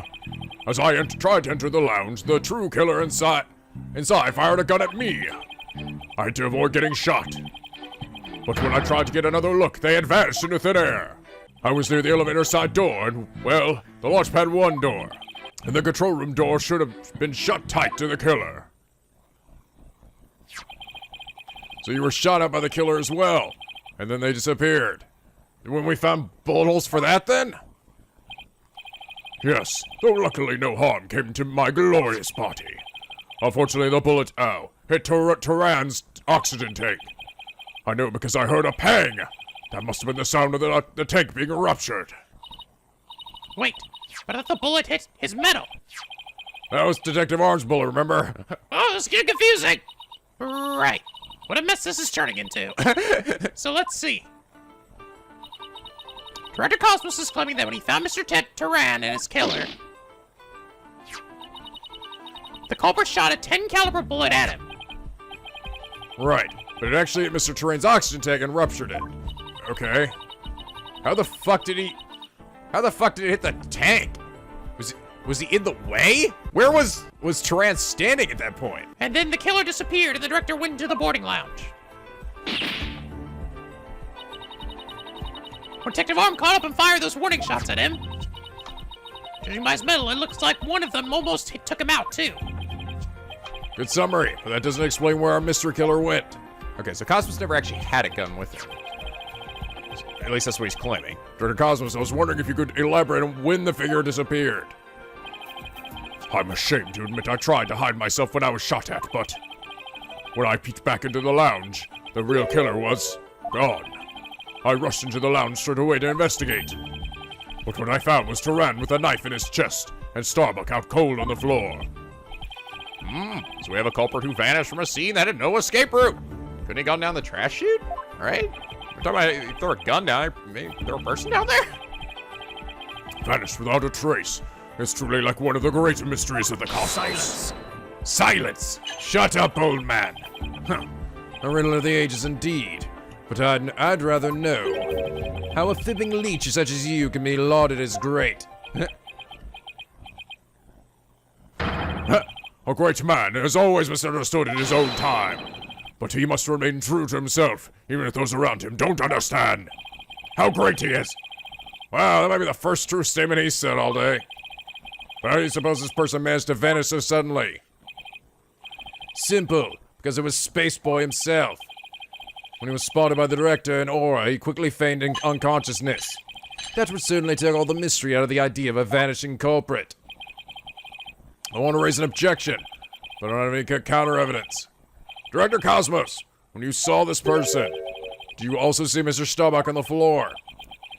As I tried to enter the lounge, the true killer inside fired a gun at me. I had to avoid getting shot. But when I tried to get another look, they had vanished into thin air. I was near the elevator side door, and, well, the launch pad 1 door. And the control room door should have been shut tight to the killer. So you were shot at by the killer as well, and then they disappeared. When we found bullet holes for that, then? Yes, though luckily no harm came to my glorious body. Unfortunately, the bullet, hit Turan's oxygen tank. I know because I heard a pang. That must have been the sound of the tank being ruptured. Wait, but I thought the bullet hit his metal. That was Detective Orange Bullet, remember? Oh, this is getting confusing. Right. What a mess this is turning into. So let's see. Director Cosmos is claiming that when he found Mr. Turan and his killer, the culprit shot a 10 caliber bullet at him. Right, but it actually hit Mr. Turan's oxygen tank and ruptured it. Okay. How the fuck did it hit the tank? Was he in the way? Where was Turan standing at that point? And then the killer disappeared and the director went into the boarding lounge. When Detective Arm caught up and fired those warning shots at him, judging by his medal, it looks like one of them almost took him out, too. Good summary, but that doesn't explain where our mystery killer went. Okay, so Cosmos never actually had a gun with him. At least that's what he's claiming. Director Cosmos, I was wondering if you could elaborate on when the figure disappeared. I'm ashamed to admit I tried to hide myself when I was shot at, but when I peeked back into the lounge, the real killer was gone. I rushed into the lounge straight away to investigate. But what I found was Turan with a knife in his chest and Starbuck out cold on the floor. So we have a culprit who vanished from a scene that had no escape route. Couldn't he gone down the trash chute? All right. We're talking about throw a gun down there, maybe throw a person down there? Vanished without a trace. It's truly like one of the great mysteries of the cosmos. Silence! Shut up, old man! Huh. A riddle of the ages indeed. But I'd rather know how a fibbing leech such as you can be lauded as great. A great man is always misunderstood in his own time. But he must remain true to himself, even if those around him don't understand how great he is. Well, that might be the first true statement he's said all day. How do you suppose this person managed to vanish so suddenly? Simple, because it was Space Boy himself. When he was spotted by the director in Aura, he quickly feigned unconsciousness. That would certainly take all the mystery out of the idea of a vanishing culprit. I want to raise an objection, but I don't have any counter evidence. Director Cosmos, when you saw this person, do you also see Mr. Starbuck on the floor?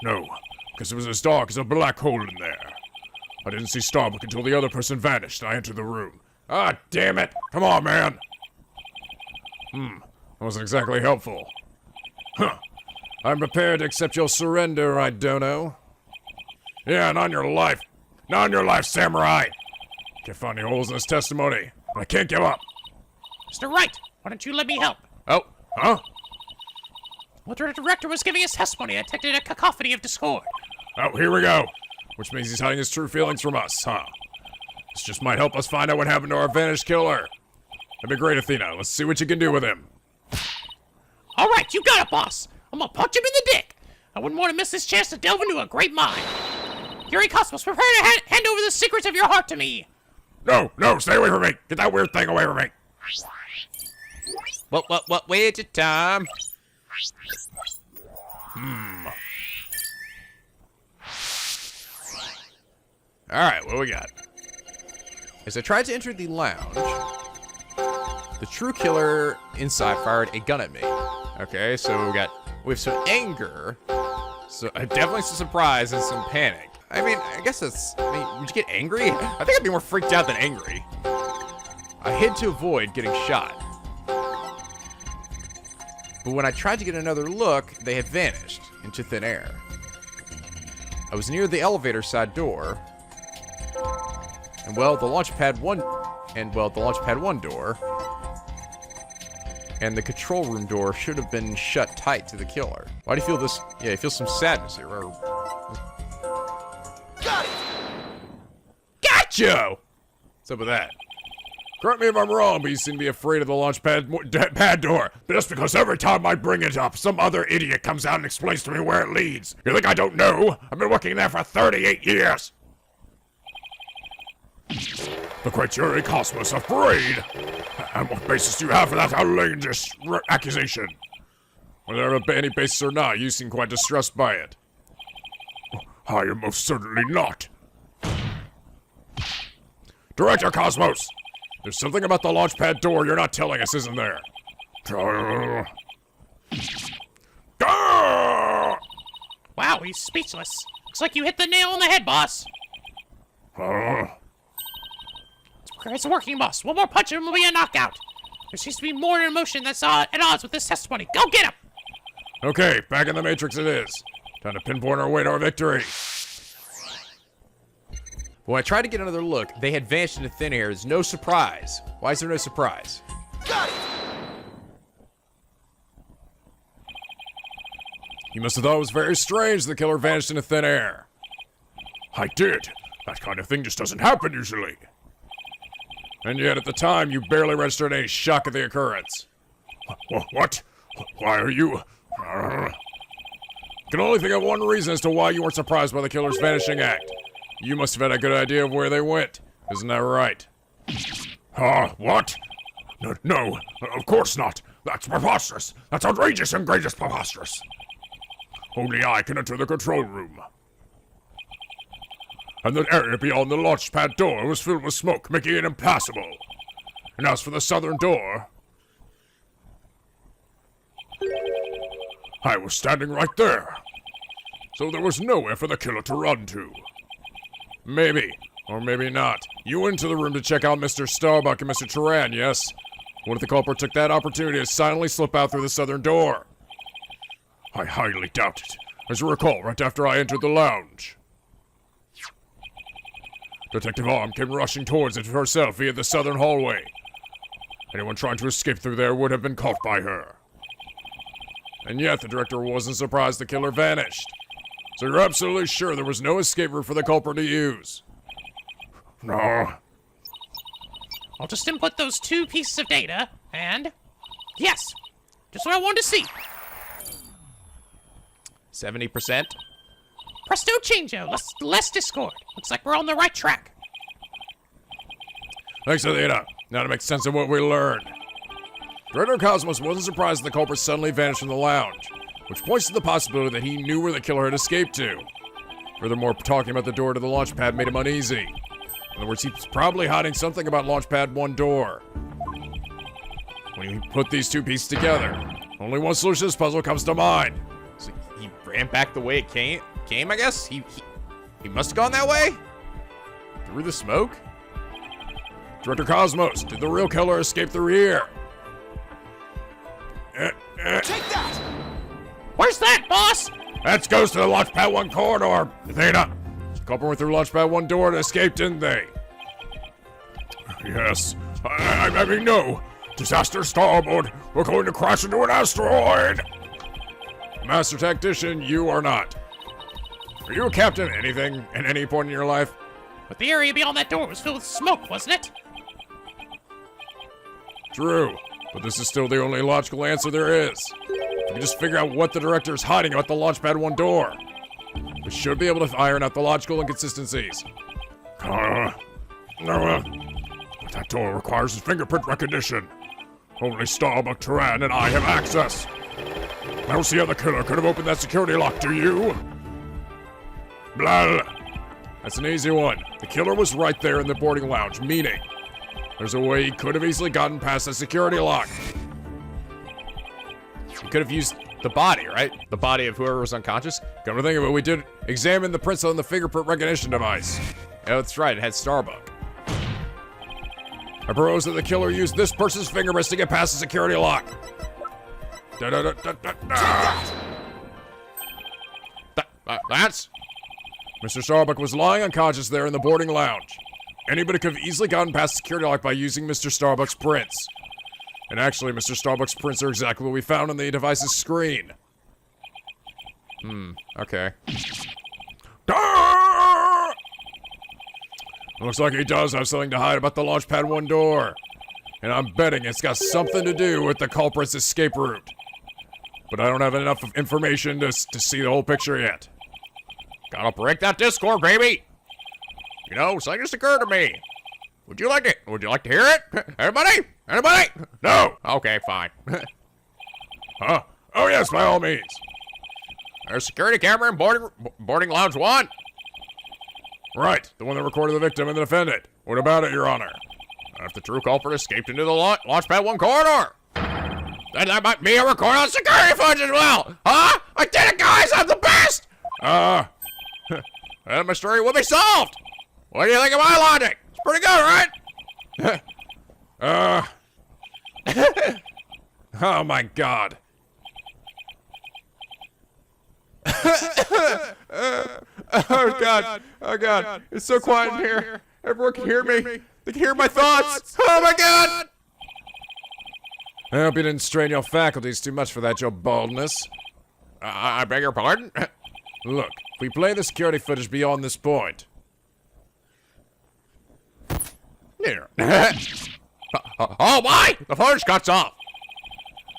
No, because it was as dark as a black hole in there. I didn't see Starbuck until the other person vanished and I entered the room. Ah, damn it! Come on, man! That wasn't exactly helpful. Huh. I'm prepared to accept your surrender, I don't know. Yeah, and on your life. Not on your life, samurai! Can't find any holes in this testimony, but I can't give up. Mr. Wright, why don't you let me help? Oh, Huh? Well, the director was giving his testimony. I detected a cacophony of discord. Oh, here we go. Which means he's hiding his true feelings from us, huh? This just might help us find out what happened to our vanished killer. That'd be great, Athena. Let's see what you can do with him. All right, you got it, boss. I'm gonna punch him in the dick. I wouldn't want to miss this chance to delve into a great mind. Yuri Cosmos, prepare to hand over the secrets of your heart to me. No, stay away from me. Get that weird thing away from me. what, wait your time. Alright, what do we got? As I tried to enter the lounge, the true killer inside fired a gun at me. Okay, so we have some anger, so definitely some surprise and some panic. I mean, would you get angry? I think I'd be more freaked out than angry. I hid to avoid getting shot. But when I tried to get another look, they had vanished into thin air. I was near the elevator side door. And well, the launch pad 1 door and the control room door should have been shut tight to the killer. Why do you feel this? Yeah, you feel some sadness here. Got it! Gotcha! What's up with that? Correct me if I'm wrong, but you seem to be afraid of the launch pad door. Just because every time I bring it up, some other idiot comes out and explains to me where it leads. You think I don't know? I've been working there for 38 years. The Criterion Cosmos afraid? And what basis do you have for that outlandish accusation? Whether there be any basis or not, you seem quite distressed by it. I am most certainly not. Director Cosmos! There's something about the launch pad door you're not telling us, isn't there? Wow, he's speechless. Looks like you hit the nail on the head, boss. It's working, boss. One more punch and we'll be a knockout. There seems to be more emotion that's at odds with this testimony. Go get him! Okay, back in the Matrix it is. Time to pinpoint our way to our victory. When I tried to get another look, they had vanished into thin air. There's no surprise. Why is there no surprise? Got it! You must have thought it was very strange the killer vanished into thin air. I did. That kind of thing just doesn't happen usually. And yet at the time, you barely registered any shock at the occurrence. What? Why are you... Can only think of one reason as to why you weren't surprised by the killer's vanishing act. You must have had a good idea of where they went. Isn't that right? What? No, of course not. That's preposterous. That's outrageous and greatest preposterous. Only I can enter the control room. And the area beyond the launch pad door was filled with smoke, making it impassable. And as for the southern door, I was standing right there. So there was nowhere for the killer to run to. Maybe, or maybe not. You went into the room to check out Mr. Starbuck and Mr. Turan, yes? What if the culprit took that opportunity to silently slip out through the southern door? I highly doubt it. As you recall, right after I entered the lounge, Detective Arm came rushing towards it herself via the southern hallway. Anyone trying to escape through there would have been caught by her. And yet, the director wasn't surprised the killer vanished. So you're absolutely sure there was no escape route for the culprit to use? No. I'll just input those 2 pieces of data, and... yes! Just what I wanted to see! 70%? Presto changeo, less discord. Looks like we're on the right track. Thanks, Athena. Now to make sense of what we learned. Director Cosmos wasn't surprised the culprit suddenly vanished from the lounge, which points to the possibility that he knew where the killer had escaped to. Furthermore, talking about the door to the launch pad made him uneasy. In other words, he's probably hiding something about launch pad 1 door. When you put these 2 pieces together, only one solution to this puzzle comes to mind. So he ran back the way it came, I guess? He must have gone that way? Through the smoke? Director Cosmos, did the real killer escape through here? Take that! Where's that, boss? That goes to the Launchpad 1 corridor, Athena. The culprit went through Launchpad 1 door and escaped, didn't they? Yes. I mean, no. Disaster starboard. We're going to crash into an asteroid. Master Tactician, you are not. Are you a captain anything at any point in your life? But the area beyond that door was filled with smoke, wasn't it? True, but this is still the only logical answer there is. If we can just figure out what the director is hiding about the Launchpad 1 door, we should be able to iron out the logical inconsistencies. But that door requires fingerprint recognition. Only Starbuck, Turan, and I have access. I don't see how the killer could have opened that security lock, do you? Blah. That's an easy one. The killer was right there in the boarding lounge, meaning there's a way he could have easily gotten past the security lock. He could have used the body, right? The body of whoever was unconscious. Come to think of it, we did examine the prints on the fingerprint recognition device. Oh, that's right. It had Starbuck. I propose that the killer used this person's fingerprints to get past the security lock. That's... Mr. Starbuck was lying unconscious there in the boarding lounge. Anybody could have easily gotten past security lock by using Mr. Starbuck's prints. And actually, Mr. Starbuck's prints are exactly what we found on the device's screen. Okay. Ah! Looks like he does have something to hide about the Launchpad 1 door. And I'm betting it's got something to do with the culprit's escape route. But I don't have enough information to see the whole picture yet. Gotta break that Discord, baby! You know, something just occurred to me. Would you like to hear it? Anybody? Anybody? No! Okay, fine. Huh? Oh yes, by all means. There's a security camera in boarding lounge 1. Right, the one that recorded the victim and the defendant. What about it, Your Honor? If the true culprit escaped into the Launchpad 1 corridor, then that might be a record on security footage as well! Huh? I did it, guys! I'm the best! The mystery will be solved! What do you think of my logic? It's pretty good, right? Oh my God. Oh God, it's so quiet in here. Everyone can hear me. They can hear my thoughts. Oh my God! I hope you didn't strain your faculties too much for that, your baldness. I beg your pardon? Look, if we play the security footage beyond this point. Here. Oh my! The footage cuts off.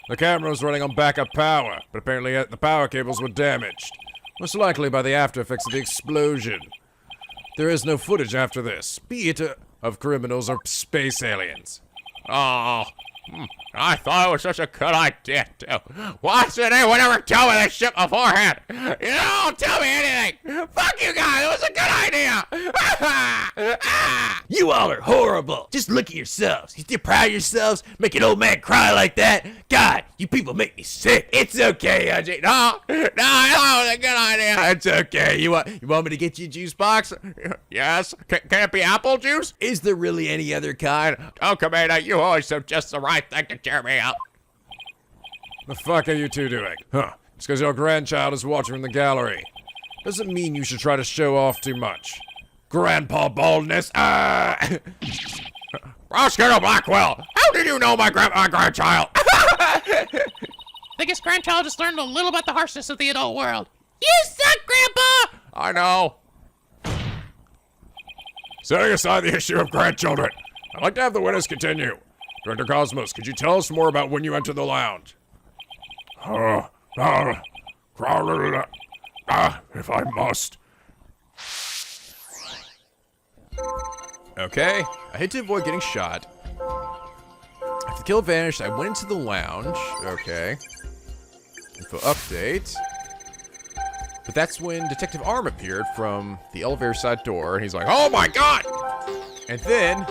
The camera was running on backup power, but apparently the power cables were damaged. Most likely by the after effects of the explosion. There is no footage after this, be it of criminals or space aliens. Oh, I thought it was such a good idea, too. Why should anyone ever tell me this shit beforehand? You don't tell me anything. Fuck you guys, it was a good idea. You all are horrible. Just look at yourselves. You're proud of yourselves? Make an old man cry like that? God, you people make me sick. It's okay, Ajay. No, that was a good idea. It's okay. You want me to get you a juice box? Yes, can it be apple juice? Is there really any other kind? Oh, Commander, you always do just the right thing to cheer me up. The fuck are you two doing? Huh? It's because your grandchild is watching from the gallery. Doesn't mean you should try to show off too much. Grandpa baldness. Prosecutor Blackwell, how did you know my grandchild? I guess grandchild just learned a little about the harshness of the adult world. You suck, Grandpa! I know. Setting aside the issue of grandchildren, I'd like to have the witness continue. Director Cosmos, could you tell us more about when you entered the lounge? If I must. Okay, I hate to avoid getting shot. After the kill vanished, I went into the lounge. Okay. Info update. But that's when Detective Arm appeared from the elevator side door, and he's like, "Oh my God!" And then,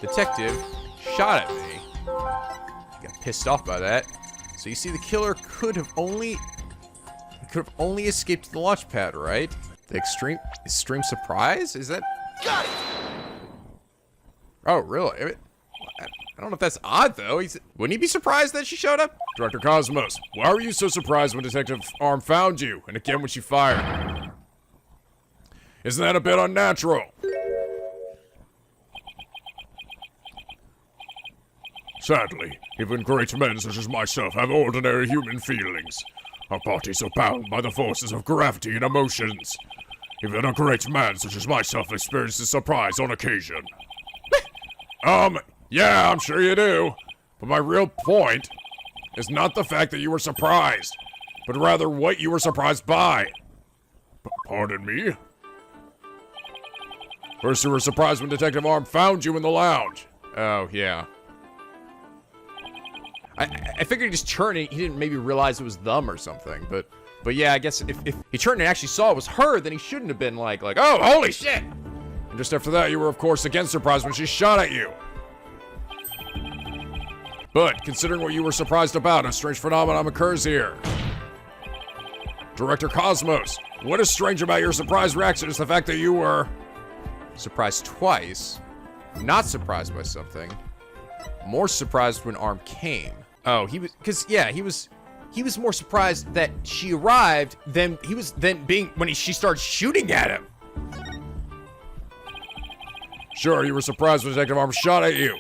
Detective shot at me. Got pissed off by that. So you see, the killer could have only escaped to the launch pad, right? The extreme surprise? Is that? Got it! Oh, really? I don't know if that's odd, though. Wouldn't he be surprised that she showed up? Director Cosmos, why were you so surprised when Detective Arm found you, and again when she fired? Isn't that a bit unnatural? Sadly, even great men such as myself have ordinary human feelings. Our bodies are bound by the forces of gravity and emotions. Even a great man such as myself experiences surprise on occasion. Yeah, I'm sure you do. But my real point is not the fact that you were surprised, but rather what you were surprised by. Pardon me? First you were surprised when Detective Arm found you in the lounge. Oh, yeah. I figured he just turned and he didn't maybe realize it was them or something, but yeah, I guess if he turned and actually saw it was her, then he shouldn't have been like, oh, holy shit! And just after that, you were of course again surprised when she shot at you. But, considering what you were surprised about, a strange phenomenon occurs here. Director Cosmos, what is strange about your surprise reaction is the fact that you were... surprised twice, not surprised by something, more surprised when Arm came. Oh, he was more surprised that she arrived than he was when she started shooting at him. Sure, you were surprised when Detective Arms shot at you,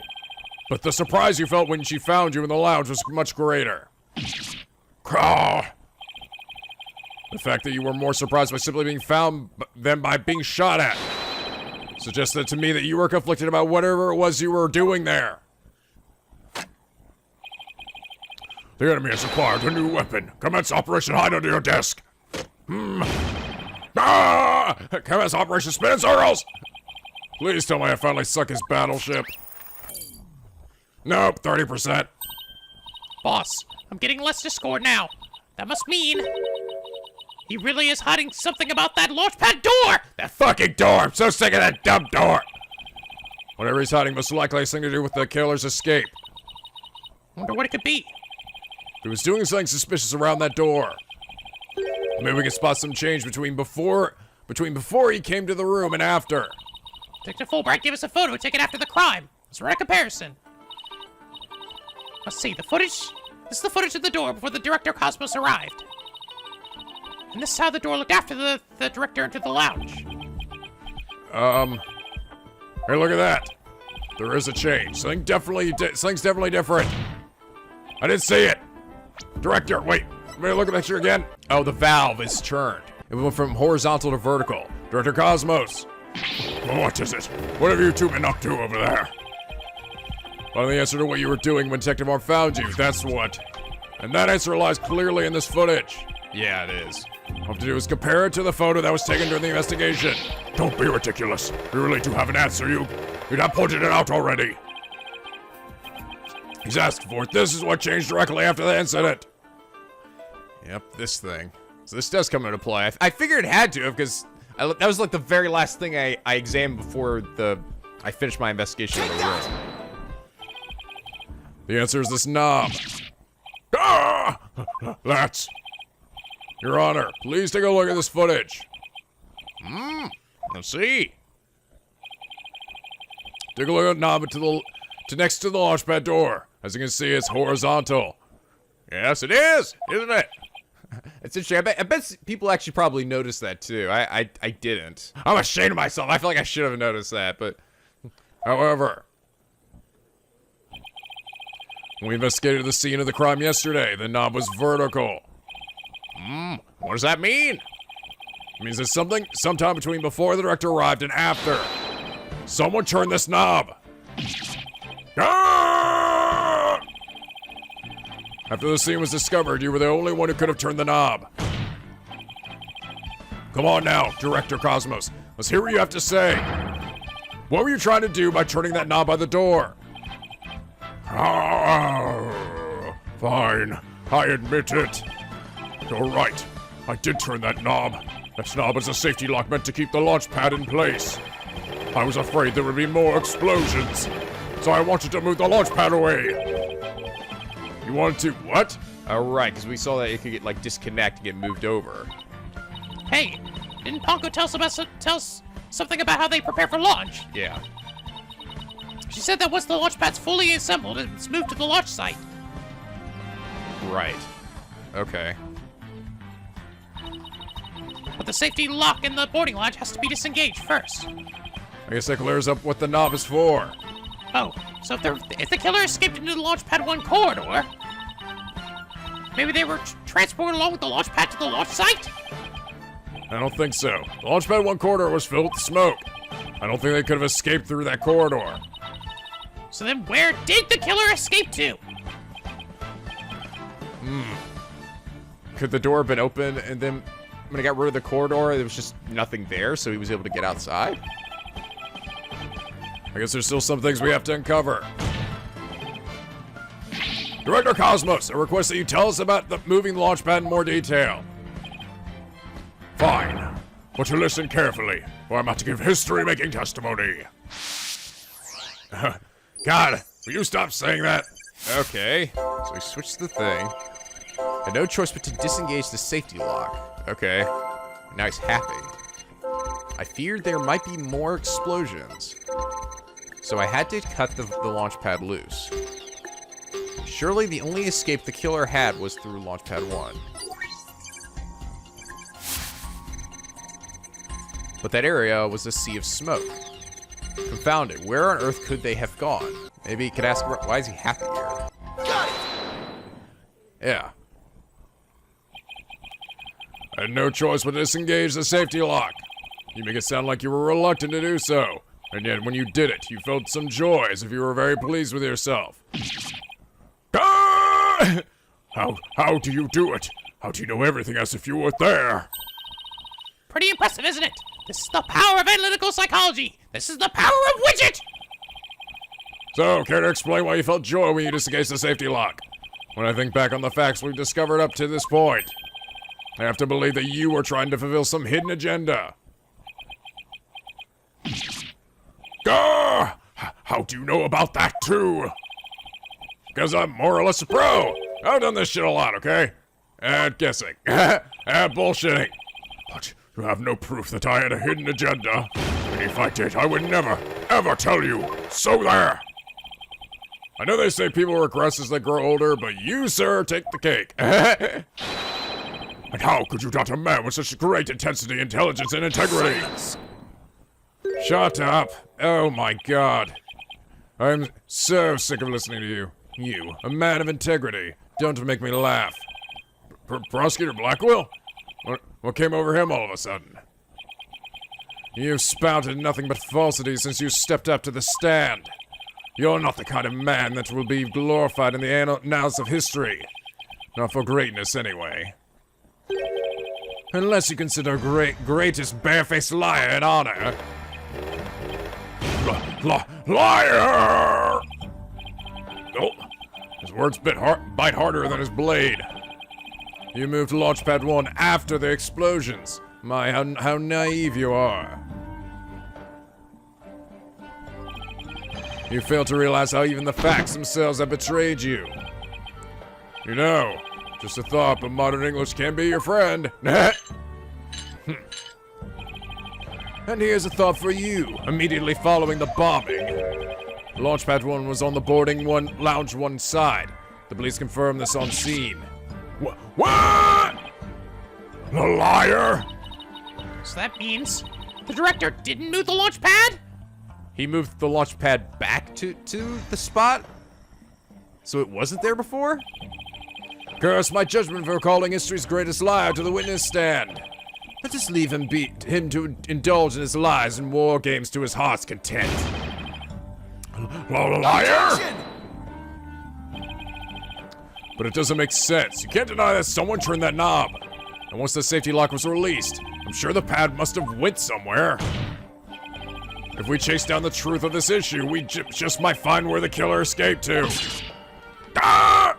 but the surprise you felt when she found you in the lounge was much greater. Craw! The fact that you were more surprised by simply being found than by being shot at suggested to me that you were conflicted about whatever it was you were doing there. The enemy has acquired a new weapon. Commence Operation Hide Under Your Desk. Commence Operation Spin and Circles. Please tell me I finally suck his battleship. Nope, 30%. Boss, I'm getting less Discord now. That must mean he really is hiding something about that launchpad door! That fucking door! I'm so sick of that dumb door! Whatever he's hiding most likely has something to do with the killer's escape. Wonder what it could be. He was doing something suspicious around that door. Maybe we can spot some change between before he came to the room and after. Detective Fulbright gave us a photo taken after the crime. Let's run a comparison. Let's see, the footage. This is the footage of the door before the Director Cosmos arrived. And this is how the door looked after the director entered the lounge. Hey, look at that. There is a change. Something's definitely different. I didn't see it. Director, wait. Let me look at that here again. Oh, the valve is turned. It went from horizontal to vertical. Director Cosmos. What is it? What have you two been up to over there? Well, the answer to what you were doing when Detective Arm found you, that's what. And that answer lies clearly in this footage. Yeah, it is. All I have to do is compare it to the photo that was taken during the investigation. Don't be ridiculous. You really do have an answer. You'd have pointed it out already. He's asked for it. This is what changed directly after the incident. Yep, this thing. So this does come into play. I figured it had to, because that was like the very last thing I examined before I finished my investigation of the room. The answer is this knob. Ah! That's... Your Honor, please take a look at this footage. Let's see. Take a look at the knob to next to the launchpad door. As you can see, it's horizontal. Yes, it is, isn't it? It's interesting. I bet people actually probably noticed that too. I didn't. I'm ashamed of myself. I feel like I should have noticed that, but... However... When we investigated the scene of the crime yesterday, the knob was vertical. What does that mean? It means there's sometime between before the director arrived and after. Someone turned this knob. Ah! After the scene was discovered, you were the only one who could have turned the knob. Come on now, Director Cosmos. Let's hear what you have to say. What were you trying to do by turning that knob by the door? Fine. I admit it. You're right. I did turn that knob. That knob is a safety lock meant to keep the launch pad in place. I was afraid there would be more explosions, so I wanted to move the launch pad away. You wanted to what? Oh, right, because we saw that it could get, like, disconnect and get moved over. Hey, didn't Ponko tell us something about how they prepare for launch? Yeah. She said that once the launch pad's fully assembled, it's moved to the launch site. Right. Okay. But the safety lock in the boarding latch has to be disengaged first. I guess that clears up what the knob is for. Oh, so if the killer escaped into the Launchpad 1 corridor, maybe they were transported along with the launch pad to the launch site? I don't think so. The Launchpad 1 corridor was filled with smoke. I don't think they could have escaped through that corridor. So then where did the killer escape to? Could the door have been open and then when I got rid of the corridor, there was just nothing there, so he was able to get outside? I guess there's still some things we have to uncover. Director Cosmos, I request that you tell us about moving the launch pad in more detail. Fine, but you listen carefully, or I'm about to give history-making testimony. God, will you stop saying that? Okay, so we switched the thing. Had no choice but to disengage the safety lock. Okay, now he's happy. I feared there might be more explosions, so I had to cut the launch pad loose. Surely the only escape the killer had was through launch pad 1. But that area was a sea of smoke. Confound it. Where on earth could they have gone? Maybe you could ask, why is he happy here? Got it! Yeah. I had no choice but to disengage the safety lock. You make it sound like you were reluctant to do so. And yet, when you did it, you felt some joy as if you were very pleased with yourself. Ah! How do you do it? How do you know everything as if you were there? Pretty impressive, isn't it? This is the power of analytical psychology. This is the power of Widget. So, care to explain why you felt joy when you disengaged the safety lock? When I think back on the facts we've discovered up to this point, I have to believe that you were trying to fulfill some hidden agenda. Gah! How do you know about that, too? Because I'm more or less a pro. I've done this shit a lot, okay? And guessing. And bullshitting. But you have no proof that I had a hidden agenda. And if I did, I would never, ever tell you. So there. I know they say people regress as they grow older, but you, sir, take the cake. And how could you doubt a man with such great intensity, intelligence, and integrity? Silence. Shut up. Oh my god. I'm so sick of listening to you. You, a man of integrity. Don't make me laugh. Prosecutor Blackwell? What came over him all of a sudden? You've spouted nothing but falsity since you stepped up to the stand. You're not the kind of man that will be glorified in the annals of history. Not for greatness, anyway. Unless you consider greatest barefaced liar in honor. Liar! Oh, his words bite harder than his blade. You moved Launchpad 1 after the explosions. My, how naive you are. You fail to realize how even the facts themselves have betrayed you. You know, just a thought, but modern English can be your friend. And here's a thought for you. Immediately following the bombing, Launchpad 1 was on the lounge 1 side. The police confirmed this on scene. What? The liar? So that means the director didn't move the launch pad? He moved the launch pad back to the spot? So it wasn't there before? Curse my judgment for calling history's greatest liar to the witness stand. Let us leave him to indulge in his lies and war games to his heart's content. Liar! Objection! But it doesn't make sense. You can't deny that someone turned that knob. And once the safety lock was released, I'm sure the pad must have went somewhere. If we chase down the truth of this issue, we just might find where the killer escaped to. Ah!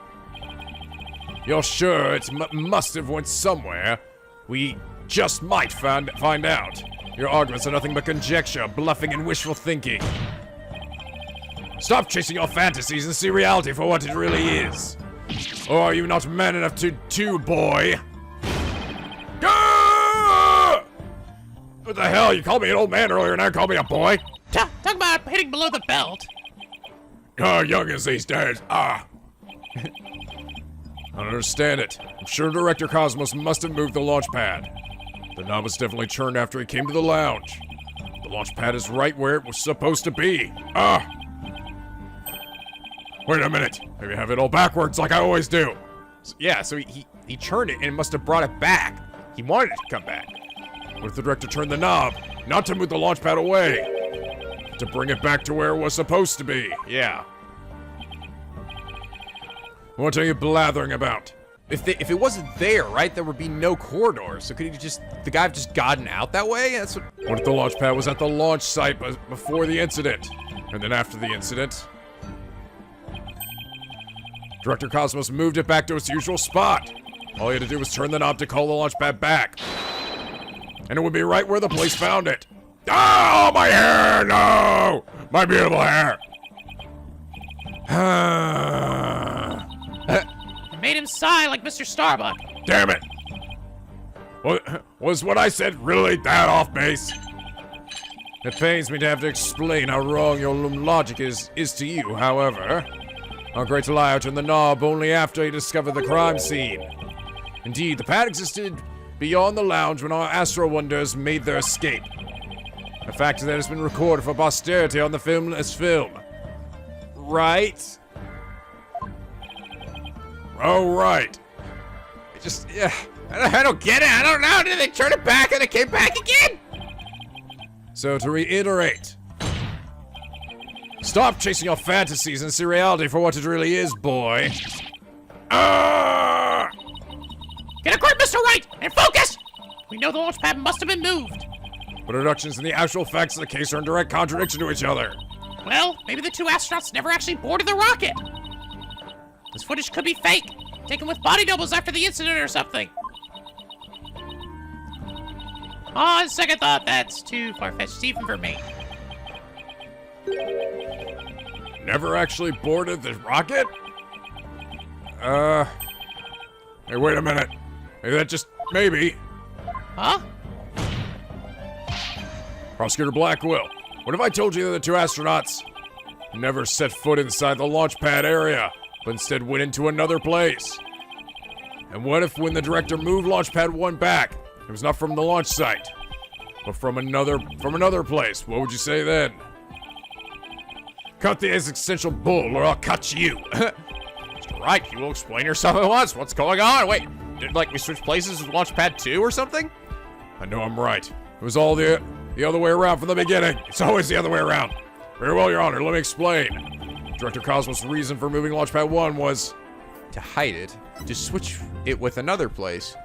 You're sure it must have went somewhere? We just might find out. Your arguments are nothing but conjecture, bluffing, and wishful thinking. Stop chasing your fantasies and see reality for what it really is. Or are you not man enough to boy? Ah! What the hell? You called me an old man earlier, now you call me a boy? Talk about hitting below the belt. Oh, youngins these days. I don't understand it. I'm sure Director Cosmos must have moved the launch pad. The knob was definitely turned after he came to the lounge. The launch pad is right where it was supposed to be. Wait a minute. Maybe I have it all backwards like I always do. So he turned it and must have brought it back. He wanted it to come back. What if the director turned the knob, not to move the launch pad away, to bring it back to where it was supposed to be? Yeah. What are you blathering about? If it wasn't there, right, there would be no corridor. So could the guy have just gotten out that way? That's what. What if the launch pad was at the launch site before the incident? And then after the incident, Director Cosmos moved it back to its usual spot. All he had to do was turn the knob to call the launch pad back. And it would be right where the police found it. Oh, my hair! No! My beautiful hair! It made him sigh like Mr. Starbuck. Damn it! Was what I said really that off base? It pains me to have to explain how wrong your logic is to you, however. Our great liar turned the knob only after he discovered the crime scene. Indeed, the pad existed beyond the lounge when our Astro Wonders made their escape. A fact that has been recorded for posterity on the filmless film. Right? Oh, right. Yeah. I don't get it. I don't know. Did they turn it back and it came back again? So to reiterate, stop chasing your fantasies and see reality for what it really is, boy. Get a grip, Mr. Wright, and focus! We know the launch pad must have been moved. But deductions and the actual facts of the case are in direct contradiction to each other. Well, maybe the two astronauts never actually boarded the rocket. This footage could be fake, taken with body doubles after the incident or something. On second thought, that's too far-fetched even for me. Never actually boarded the rocket? Hey, wait a minute. Maybe that just, maybe. Huh? Prosecutor Blackwell, what if I told you that the two astronauts never set foot inside the launch pad area, but instead went into another place? And what if when the director moved launch pad 1 back, it was not from the launch site, but from another place? What would you say then? Cut the existential bull or I'll cut you. Mr. Wright, you will explain yourself at once. What's going on? Wait, did we switch places with Launchpad 2 or something? I know I'm right. It was all the other way around from the beginning. It's always the other way around. Very well, Your Honor. Let me explain. Director Cosmos' reason for moving Launchpad 1 was To hide it, to switch it with another place,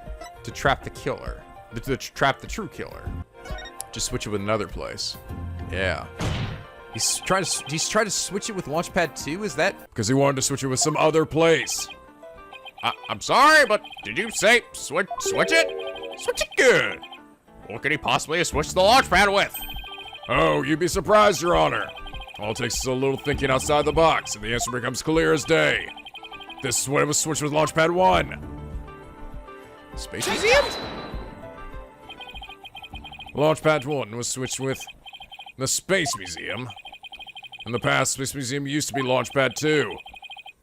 to trap the killer. To trap the true killer. Just switch it with another place. Yeah. He's trying to switch it with Launchpad 2, is that? because he wanted to switch it with some other place. I'm sorry, but did you say switch it? Switch it good. What could he possibly have switched the Launchpad with? Oh, you'd be surprised, Your Honor. All it takes is a little thinking outside the box, and the answer becomes clear as day. This is what it was switched with Launchpad 1. Space Museum? Launchpad 1 was switched with the Space Museum. In the past, Space Museum used to be Launchpad 2.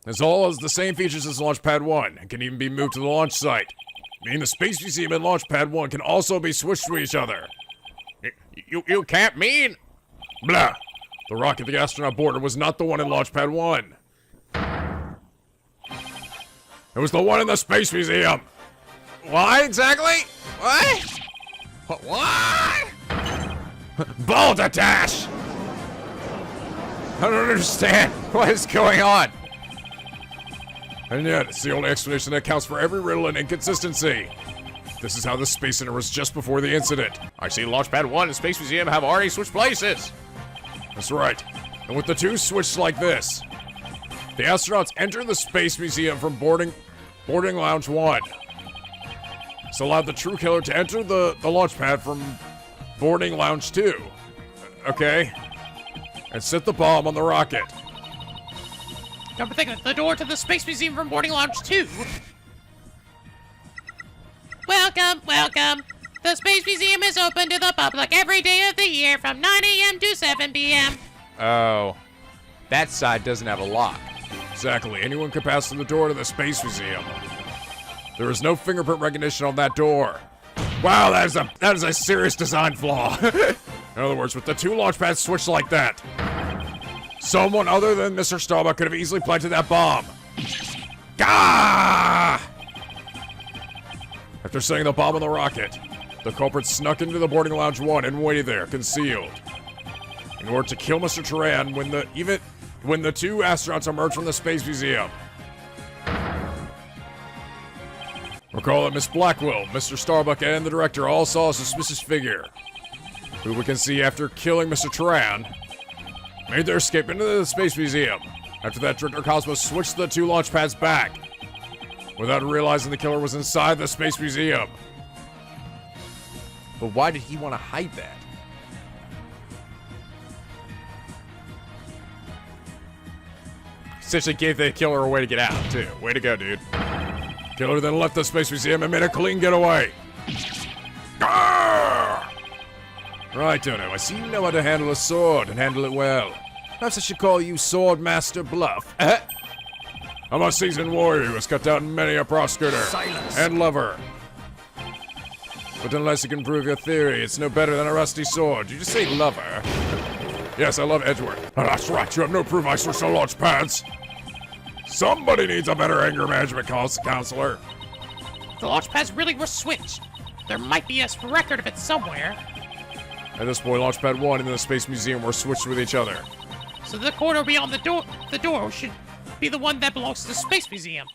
It's all has the same features as Launchpad 1 and can even be moved to the launch site. Meaning the Space Museum and Launchpad 1 can also be switched to each other. You can't mean... Blah! The rocket the astronaut boarded was not the one in Launchpad 1. It was the one in the Space Museum. Why exactly? What? What? Balderdash! I don't understand. What is going on? And yet, it's the only explanation that accounts for every riddle and inconsistency. This is how the Space Center was just before the incident. I see Launchpad 1 and Space Museum have already switched places. That's right. And with the two switched like this, the astronauts enter the Space Museum from boarding Lounge 1. This allowed the true killer to enter the launch pad from boarding Lounge 2. Okay? And set the bomb on the rocket. Come to think of it, the door to the Space Museum from boarding lounge 2. Welcome, welcome. The Space Museum is open to the public every day of the year from 9 a.m. to 7 p.m. Oh. That side doesn't have a lock. Exactly. Anyone can pass through the door to the Space Museum. There is no fingerprint recognition on that door. Wow, that is a serious design flaw. In other words, with the two launch pads switched like that, someone other than Mr. Starbuck could have easily planted that bomb. Gah! After setting the bomb on the rocket, the culprit snuck into the boarding lounge 1 and waited there, concealed, in order to kill Mr. Turan when the two astronauts emerged from the Space Museum. Recall that Miss Blackwell, Mr. Starbuck, and the director all saw a suspicious figure, who we can see after killing Mr. Turan, made their escape into the Space Museum. After that, Director Cosmos switched the two launch pads back, without realizing the killer was inside the Space Museum. But why did he want to hide that? Essentially gave the killer a way to get out, too. Way to go, dude. Killer then left the Space Museum and made a clean getaway. Arrgh! Right, Dono, I see you know how to handle a sword and handle it well. Perhaps I should call you Sword Master Bluff. I'm a seasoned warrior who has cut down many a prosecutor Silence. and lover. But unless you can prove your theory, it's no better than a rusty sword. Did you just say lover? Yes, I love Edgeworth. Oh, that's right, you have no proof I switched the launch pads. Somebody needs a better anger management counselor. The launch pads really were switched. There might be a record of it somewhere. At this point, Launchpad 1 and the Space Museum were switched with each other. So the corridor beyond the door should be the one that belongs to the Space Museum.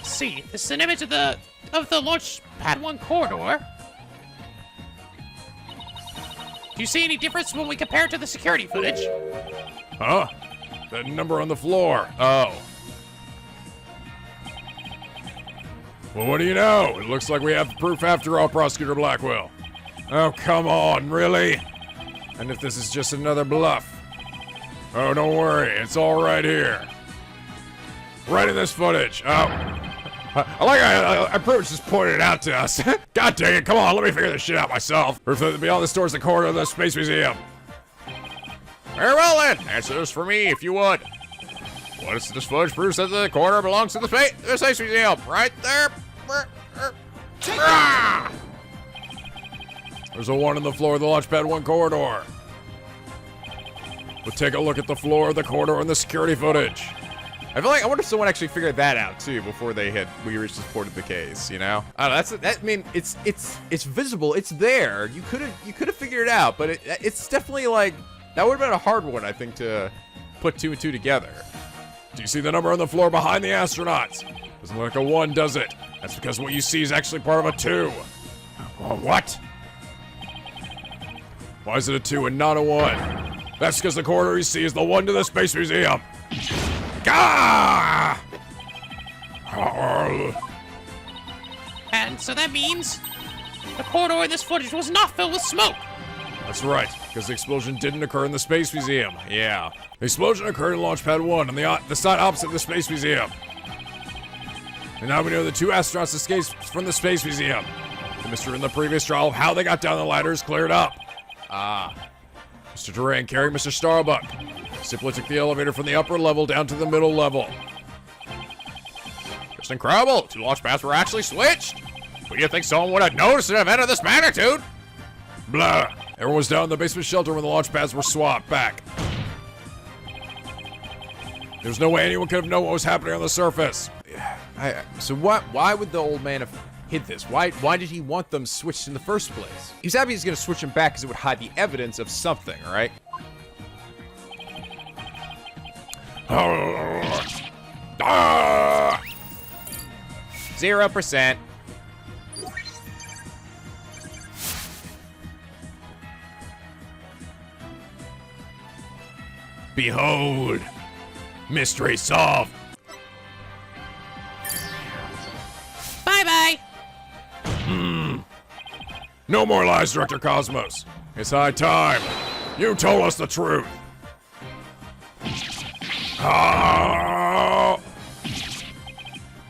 See, this is an image of the launch pad 1 corridor. Do you see any difference when we compare it to the security footage? Huh? That number on the floor. Oh. Well, what do you know? It looks like we have proof after all, Prosecutor Blackwell. Oh, come on, really? And if this is just another bluff? Oh, don't worry, it's all right here. Right in this footage. Oh. I like I pretty much just pointed it out to us. God dang it, come on, let me figure this shit out myself. Or beyond this door's the corridor of the Space Museum. Very well then, answer this for me if you would. What is this footage proves that the corridor belongs to the Space Museum? Right there. There's a 1 on the floor of the Launchpad 1 corridor. We'll take a look at the floor of the corridor and the security footage. I feel like I wonder if someone actually figured that out too before we reached this point of the case. You know, I don't know. I mean, it's visible. It's there. You could have figured it out, but it's definitely like that would have been a hard one, I think, to put 2 and 2 together. Do you see the number on the floor behind the astronauts? Doesn't look like a 1, does it? That's because what you see is actually part of a 2. What? Why is it a 2 and not a 1? That's because the corridor you see is the 1 to the Space Museum. Gah! And so that means the corridor in this footage was not filled with smoke. That's right, because the explosion didn't occur in the Space Museum. Yeah. The explosion occurred in Launchpad 1 on the side opposite the Space Museum. And now we know the 2 astronauts escaped from the Space Museum. The mystery in the previous trial of how they got down the ladder is cleared up. Mr. Duran carrying Mr. Starbuck simply took the elevator from the upper level down to the middle level. Just incredible. 2 launch pads were actually switched. Would you think someone would have noticed an event of this magnitude? Blah. Everyone was down in the basement shelter when the launch pads were swapped back. There's no way anyone could have known what was happening on the surface. So why would the old man have hid this? Why did he want them switched in the first place? He was happy he's going to switch them back because it would hide the evidence of something, right? Ah! 0%. Behold, mystery solved. Bye-bye. No more lies, Director Cosmos. It's high time. You told us the truth. Ah!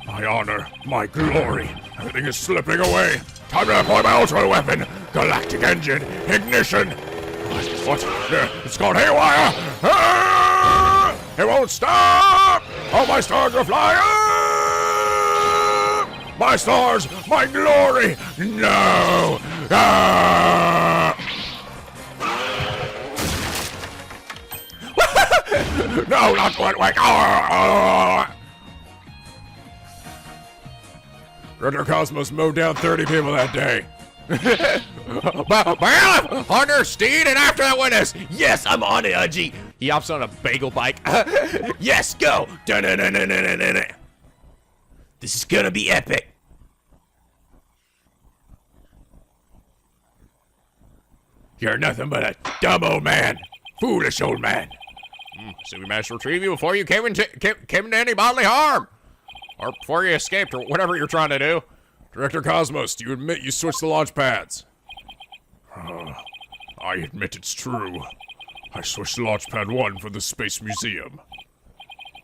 My honor, my glory. Everything is slipping away. Time to deploy my ultra weapon. Galactic engine, ignition. What? It's gone haywire. Ah! It won't stop. All my stars are flying. My stars, my glory. No. Ah! No, not quite like. Director Cosmos mowed down 30 people that day. Bailiff, Hunter, Steed, and after that witness. Yes, I'm on it, Udgy. He hops on a bagel bike. Yes, go. Dun-dun-dun-dun-dun-dun-dun. This is gonna be epic. You're nothing but a dumb old man. Foolish old man. So we managed to retrieve you before you came into any bodily harm. Or before you escaped, or whatever you're trying to do. Director Cosmos, do you admit you switched the launch pads? I admit it's true. I switched launch pad 1 for the Space Museum.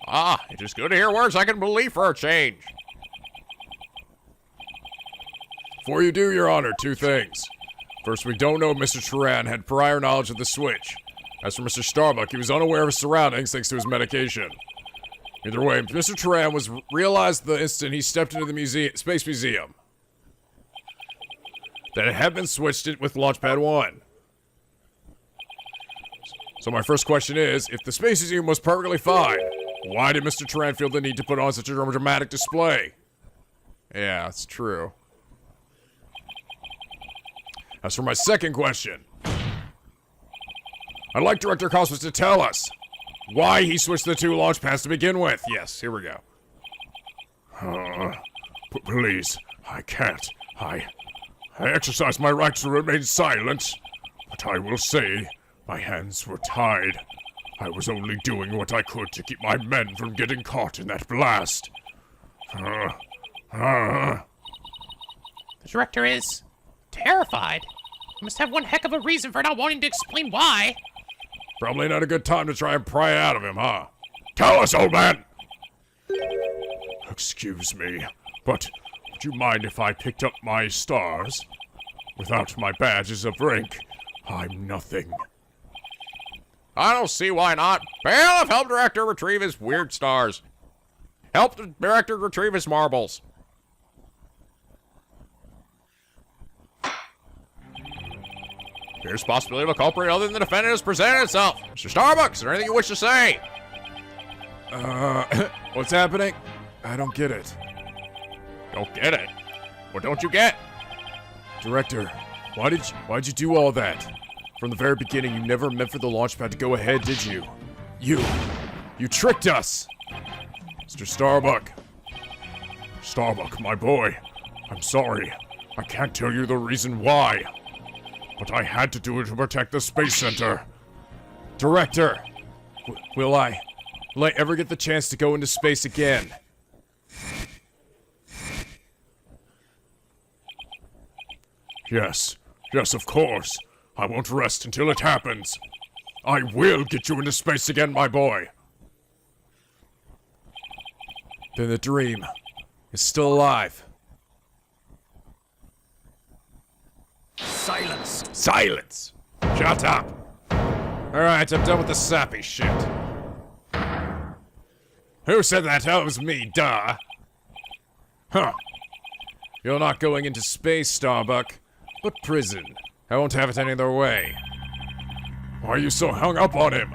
Ah, it's just good to hear words I can believe for a change. Before you do, Your Honor, 2 things. First, we don't know if Mr. Turan had prior knowledge of the switch. As for Mr. Starbuck, he was unaware of his surroundings thanks to his medication. Either way, Mr. Turan was realized the instant he stepped into the Space Museum. that it had been switched it with Launchpad 1. So my first question is, if the Space Museum was perfectly fine, why did Mr. Tarrant feel the need to put on such a dramatic display? Yeah, that's true. As for my second question, I'd like Director Cosmos to tell us why he switched the two launch pads to begin with. Yes, here we go. Please, I can't. I exercise my right to remain silent, but I will say my hands were tied. I was only doing what I could to keep my men from getting caught in that blast. The director is terrified. He must have one heck of a reason for not wanting to explain why. Probably not a good time to try and pry it out of him, huh? Tell us, old man! Excuse me, but would you mind if I picked up my stars? Without my badges of rank, I'm nothing. I don't see why not. Bailiff, help director retrieve his weird stars. Help the director retrieve his marbles. Here's the possibility of a culprit other than the defendant has presented itself. Mr. Starbucks, is there anything you wish to say? What's happening? I don't get it. Don't get it? What don't you get? Director, why'd you do all that? From the very beginning, you never meant for the launch pad to go ahead, did you? You tricked us! Mr. Starbuck. Starbuck, my boy. I'm sorry. I can't tell you the reason why. But I had to do it to protect the Space Center. Director, will I ever get the chance to go into space again? Yes, of course. I won't rest until it happens. I will get you into space again, my boy. Then the dream is still alive. Silence. Silence! Shut up! Alright, I'm done with the sappy shit. Who said that? That was me, duh. Huh. You're not going into space, Starbuck, but prison. I won't have it any other way. Why are you so hung up on him?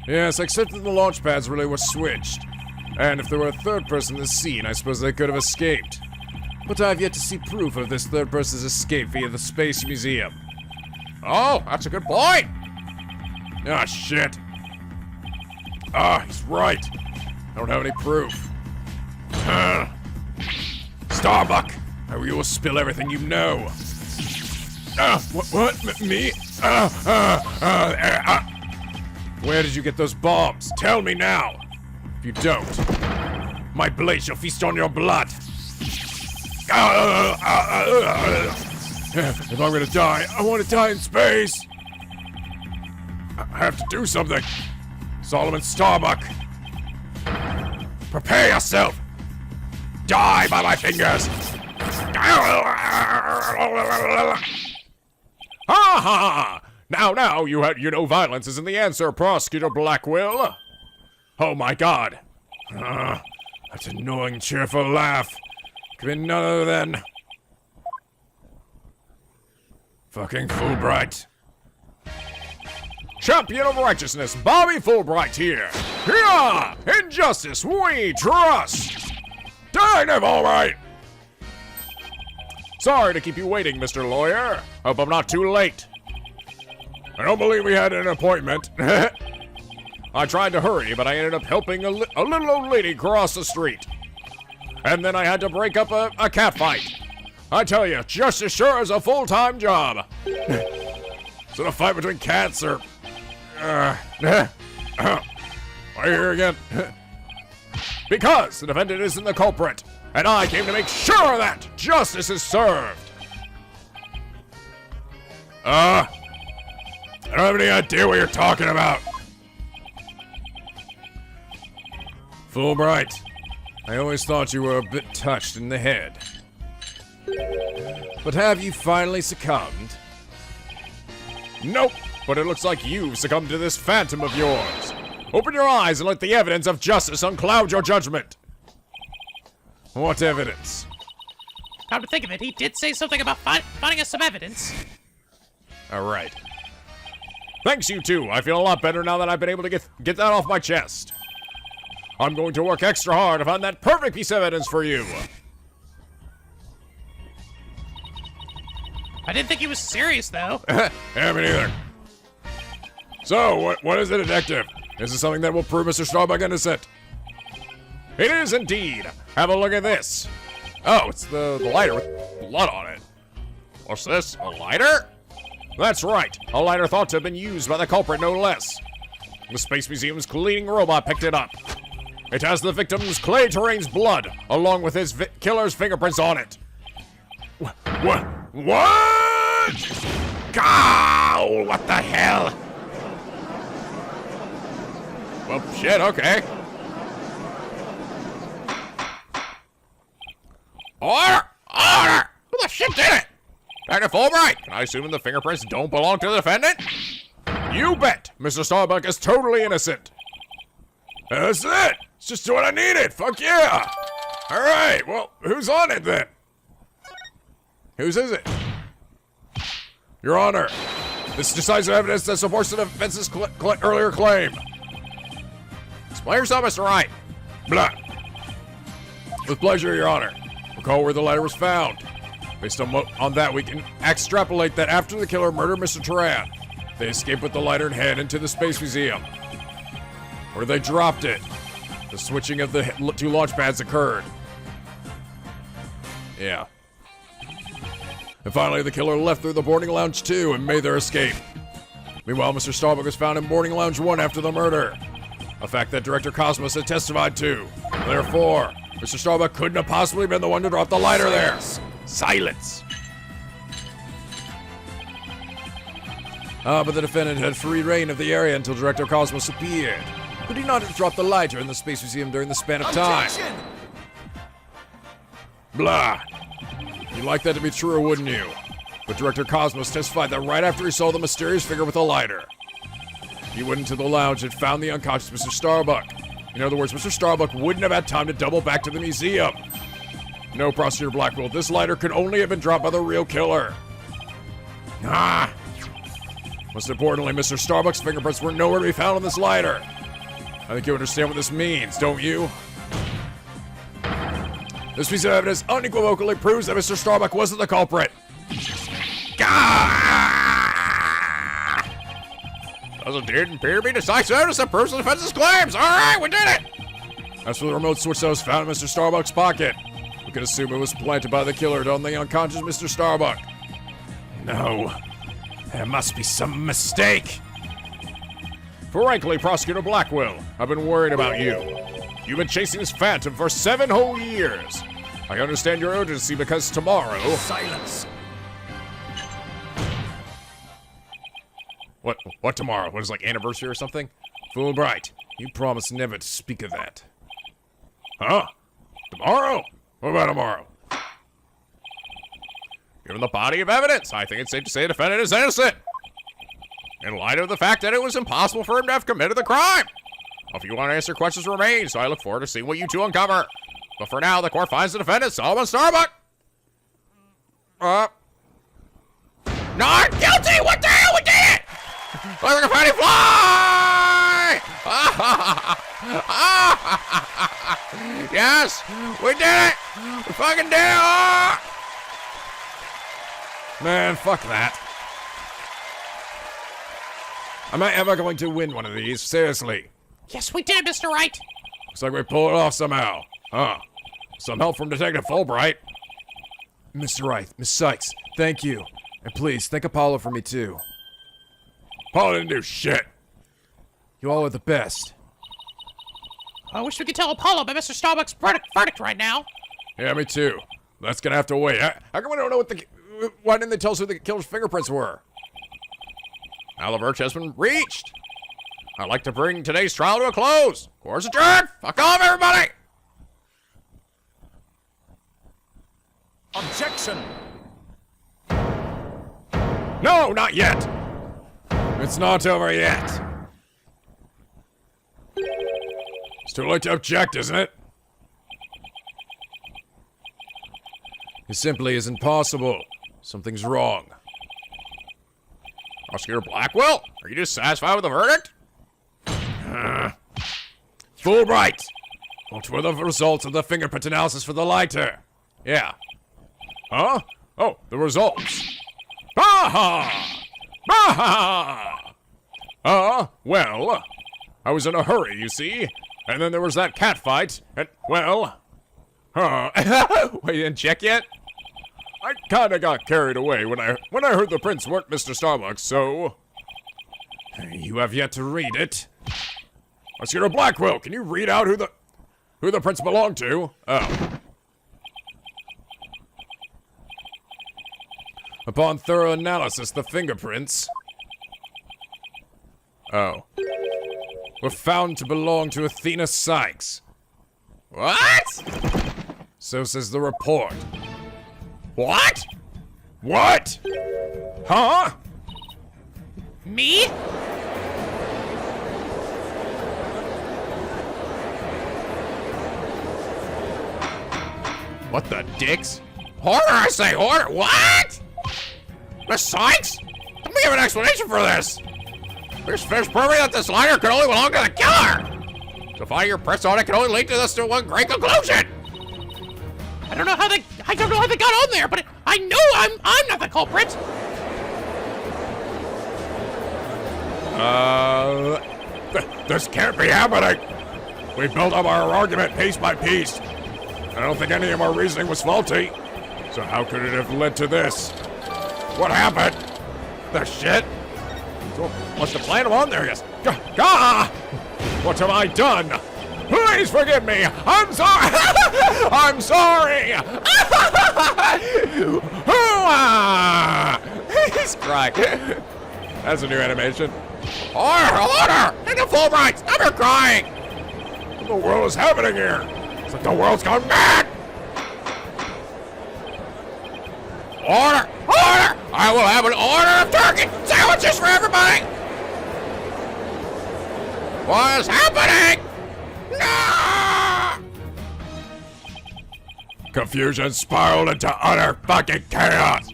Yes, except that the launch pads really were switched. And if there were a third person in the scene, I suppose they could have escaped. But I've yet to see proof of this third person's escape via the Space Museum. Oh, that's a good point. Ah, shit. He's right. I don't have any proof. Starbuck, or you will spill everything you know. What? Me? Where did you get those bombs? Tell me now. If you don't, my blade shall feast on your blood. If I'm gonna die, I want to die in space. I have to do something. Solomon Starbuck, prepare yourself. Die by my fingers. Ha ha! Now, you know violence isn't the answer, Prosecutor Blackwell. Oh my God. That annoying, cheerful laugh. Could be none other than fucking Fulbright. Champion of righteousness, Bobby Fulbright here. Here, in justice we trust. Dang it, Fulbright. Sorry to keep you waiting, Mr. Lawyer. Hope I'm not too late. I don't believe we had an appointment. I tried to hurry, but I ended up helping a little old lady cross the street. And then I had to break up a cat fight. I tell you, just as sure as a full-time job. Is it a fight between cats or... Why here again? Because the defendant isn't the culprit, and I came to make sure that justice is served. I don't have any idea what you're talking about. Fulbright, I always thought you were a bit touched in the head. But have you finally succumbed? Nope, but it looks like you've succumbed to this phantom of yours. Open your eyes and let the evidence of justice uncloud your judgment. What evidence? Come to think of it, he did say something about finding us some evidence. All right. Thanks, you two. I feel a lot better now that I've been able to get that off my chest. I'm going to work extra hard to find that perfect piece of evidence for you. I didn't think he was serious, though. Yeah, me neither. So, what is it, detective? Is this something that will prove Mr. Starbuck innocent? It is indeed. Have a look at this. Oh, it's the lighter with blood on it. What's this? A lighter? That's right. A lighter thought to have been used by the culprit, no less. The Space Museum's cleaning robot picked it up. It has the victim's Clay Terrain's blood, along with his killer's fingerprints on it. What? Ow! What the hell? Well, shit, okay. Order! Order! Who the shit did it? Dr. Fulbright, can I assume the fingerprints don't belong to the defendant? You bet! Mr. Starbuck is totally innocent. That's it! It's just what I needed! Fuck yeah! Alright, well, who's on it then? Whose is it? Your Honor, this decisive evidence that supports the defense's earlier claim. Explain yourself, Mr. Wright. Blah. With pleasure, Your Honor. Recall where the lighter was found. Based on that, we can extrapolate that after the killer murdered Mr. Turan, they escaped with the lighter and head into the Space Museum, where they dropped it. The switching of the two launch pads occurred. Yeah. And finally, the killer left through the boarding lounge 2 and made their escape. Meanwhile, Mr. Starbuck was found in boarding lounge 1 after the murder, a fact that Director Cosmos had testified to. Therefore, Mr. Starbuck couldn't have possibly been the one to drop the lighter there. Silence! But the defendant had free reign of the area until Director Cosmos appeared. Could he not have dropped the lighter in the Space Museum during the span of time? Objection! Blah. You'd like that to be true, wouldn't you? But Director Cosmos testified that right after he saw the mysterious figure with the lighter, he went into the lounge and found the unconscious Mr. Starbuck. In other words, Mr. Starbuck wouldn't have had time to double back to the museum. No, Prosecutor Blackwell, this lighter could only have been dropped by the real killer. Most importantly, Mr. Starbuck's fingerprints were nowhere to be found on this lighter. I think you understand what this means, don't you? This piece of evidence unequivocally proves that Mr. Starbuck wasn't the culprit. Doesn't appear to be decisive evidence that proves the defense's claims. All right, we did it. As for the remote switch that was found in Mr. Starbuck's pocket, we can assume it was planted by the killer on the unconscious Mr. Starbuck. No, there must be some mistake. Frankly, Prosecutor Blackwell, I've been worried about you. You've been chasing this phantom for 7 whole years. I understand your urgency because tomorrow... Silence! What tomorrow? What is like anniversary or something? Fulbright, you promised never to speak of that. Huh? Tomorrow? What about tomorrow? Given the body of evidence, I think it's safe to say the defendant is innocent. In light of the fact that it was impossible for him to have committed the crime. If you want to answer questions remain, so I look forward to seeing what you two uncover. But for now, the court finds the defendant, Solomon Starbuck. Not guilty! What the hell? We did it! Like a fatty fly! Yes! We did it! We fucking did it! Oh! Man, fuck that. Am I ever going to win one of these? Seriously. Yes, we did, Mr. Wright. Looks like we pulled it off somehow. Huh. Some help from Detective Fulbright. Mr. Wright, Miss Sykes, thank you. And please, thank Apollo for me too. Paul didn't do shit. You all are the best. I wish we could tell Apollo about Mr. Starbuck's verdict right now. Yeah, me too. That's gonna have to wait. How come we don't know why didn't they tell us who the killer's fingerprints were? Now the verdict has been reached. I'd like to bring today's trial to a close. Court's adjourned. Fuck off, everybody. Objection! No, not yet. It's not over yet. It's too late to object, isn't it? It simply isn't possible. Something's wrong. Prosecutor Blackwell, are you dissatisfied with the verdict? Fulbright! What were the results of the fingerprint analysis for the lighter? Yeah. Huh? Oh, the results. Baha! Baha! Well, I was in a hurry, you see, and then there was that cat fight, and, well, Wait, you didn't check yet? I kinda got carried away when I heard the prince weren't Mr. Starbucks, so... You have yet to read it. Prosecutor Blackwell, can you read out who the prince belonged to? Oh. Upon thorough analysis, the fingerprints... Oh. Were found to belong to Athena Sykes. What? So says the report. What? What? Huh? Me? What the dicks? Order, I say, order! What? Miss Sykes? Let me give an explanation for this. There's fish proving that this lighter could only belong to the killer. So finding your press on it can only lead to this to one great conclusion. I don't know how they got on there, but I know I'm not the culprit. This can't be happening. We built up our argument piece by piece. I don't think any of our reasoning was faulty. So how could it have led to this? What happened? The shit? So what's the plan on there? Yes. Gah! What have I done? Please forgive me. I'm sorry. I'm sorry. He's crying. That's a new animation. Order! Take the Fulbright! Stop your crying! What the world is happening here? It's like the world's gone mad! Order! Order! I will have an order of turkey sandwiches for everybody! What is happening? No! Confusion spiraled into utter fucking chaos.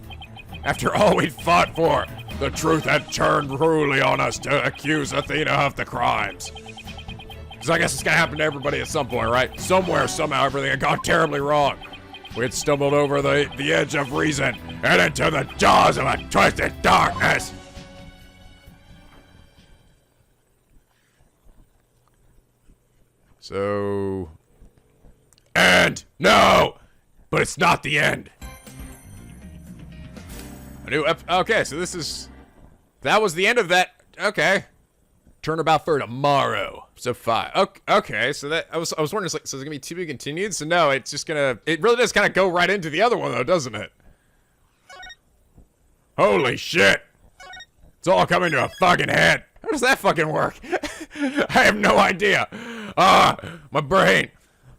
After all we fought for, the truth had turned cruelly on us to accuse Athena of the crimes. Because I guess it's gonna happen to everybody at some point, right? Somewhere, somehow, everything had gone terribly wrong. We had stumbled over the edge of reason and into the jaws of a twisted darkness. So... And no! But it's not the end. Okay, so this is... That was the end of that. Okay. Turnabout for tomorrow. So 5. Okay, so that... I was wondering, so it's gonna be to be continued? So no, it's just gonna... It really does kind of go right into the other one, though, doesn't it? Holy shit! It's all coming to a fucking head. How does that fucking work? I have no idea. My brain.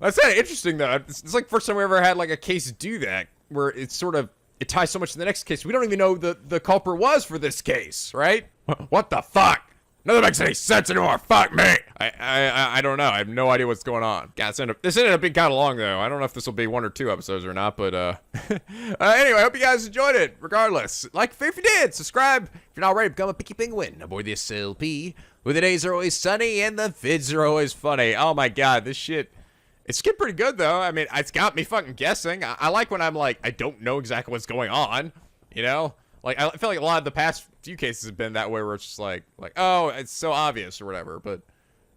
That's kind of interesting, though. It's like the first time we ever had, like, a case do that, where it's sort of... It ties so much to the next case. We don't even know the culprit was for this case, right? What the fuck? None of that makes any sense anymore. Fuck me. I don't know. I have no idea what's going on. God, this ended up being kind of long, though. I don't know if this will be 1 or 2 episodes or not, but, anyway, I hope you guys enjoyed it. Regardless, like if you did, subscribe. If you're not ready, become a picky penguin aboard the SLP, where the days are always sunny and the vids are always funny. Oh my god, this shit. It's getting pretty good, though. I mean, it's got me fucking guessing. I like when I'm like, I don't know exactly what's going on, you know? Like, I feel like a lot of the past few cases have been that way, where it's just like, oh, it's so obvious or whatever, but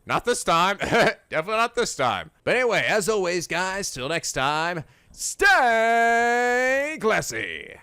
not this time. Definitely not this time. But anyway, as always, guys, till next time, stay classy.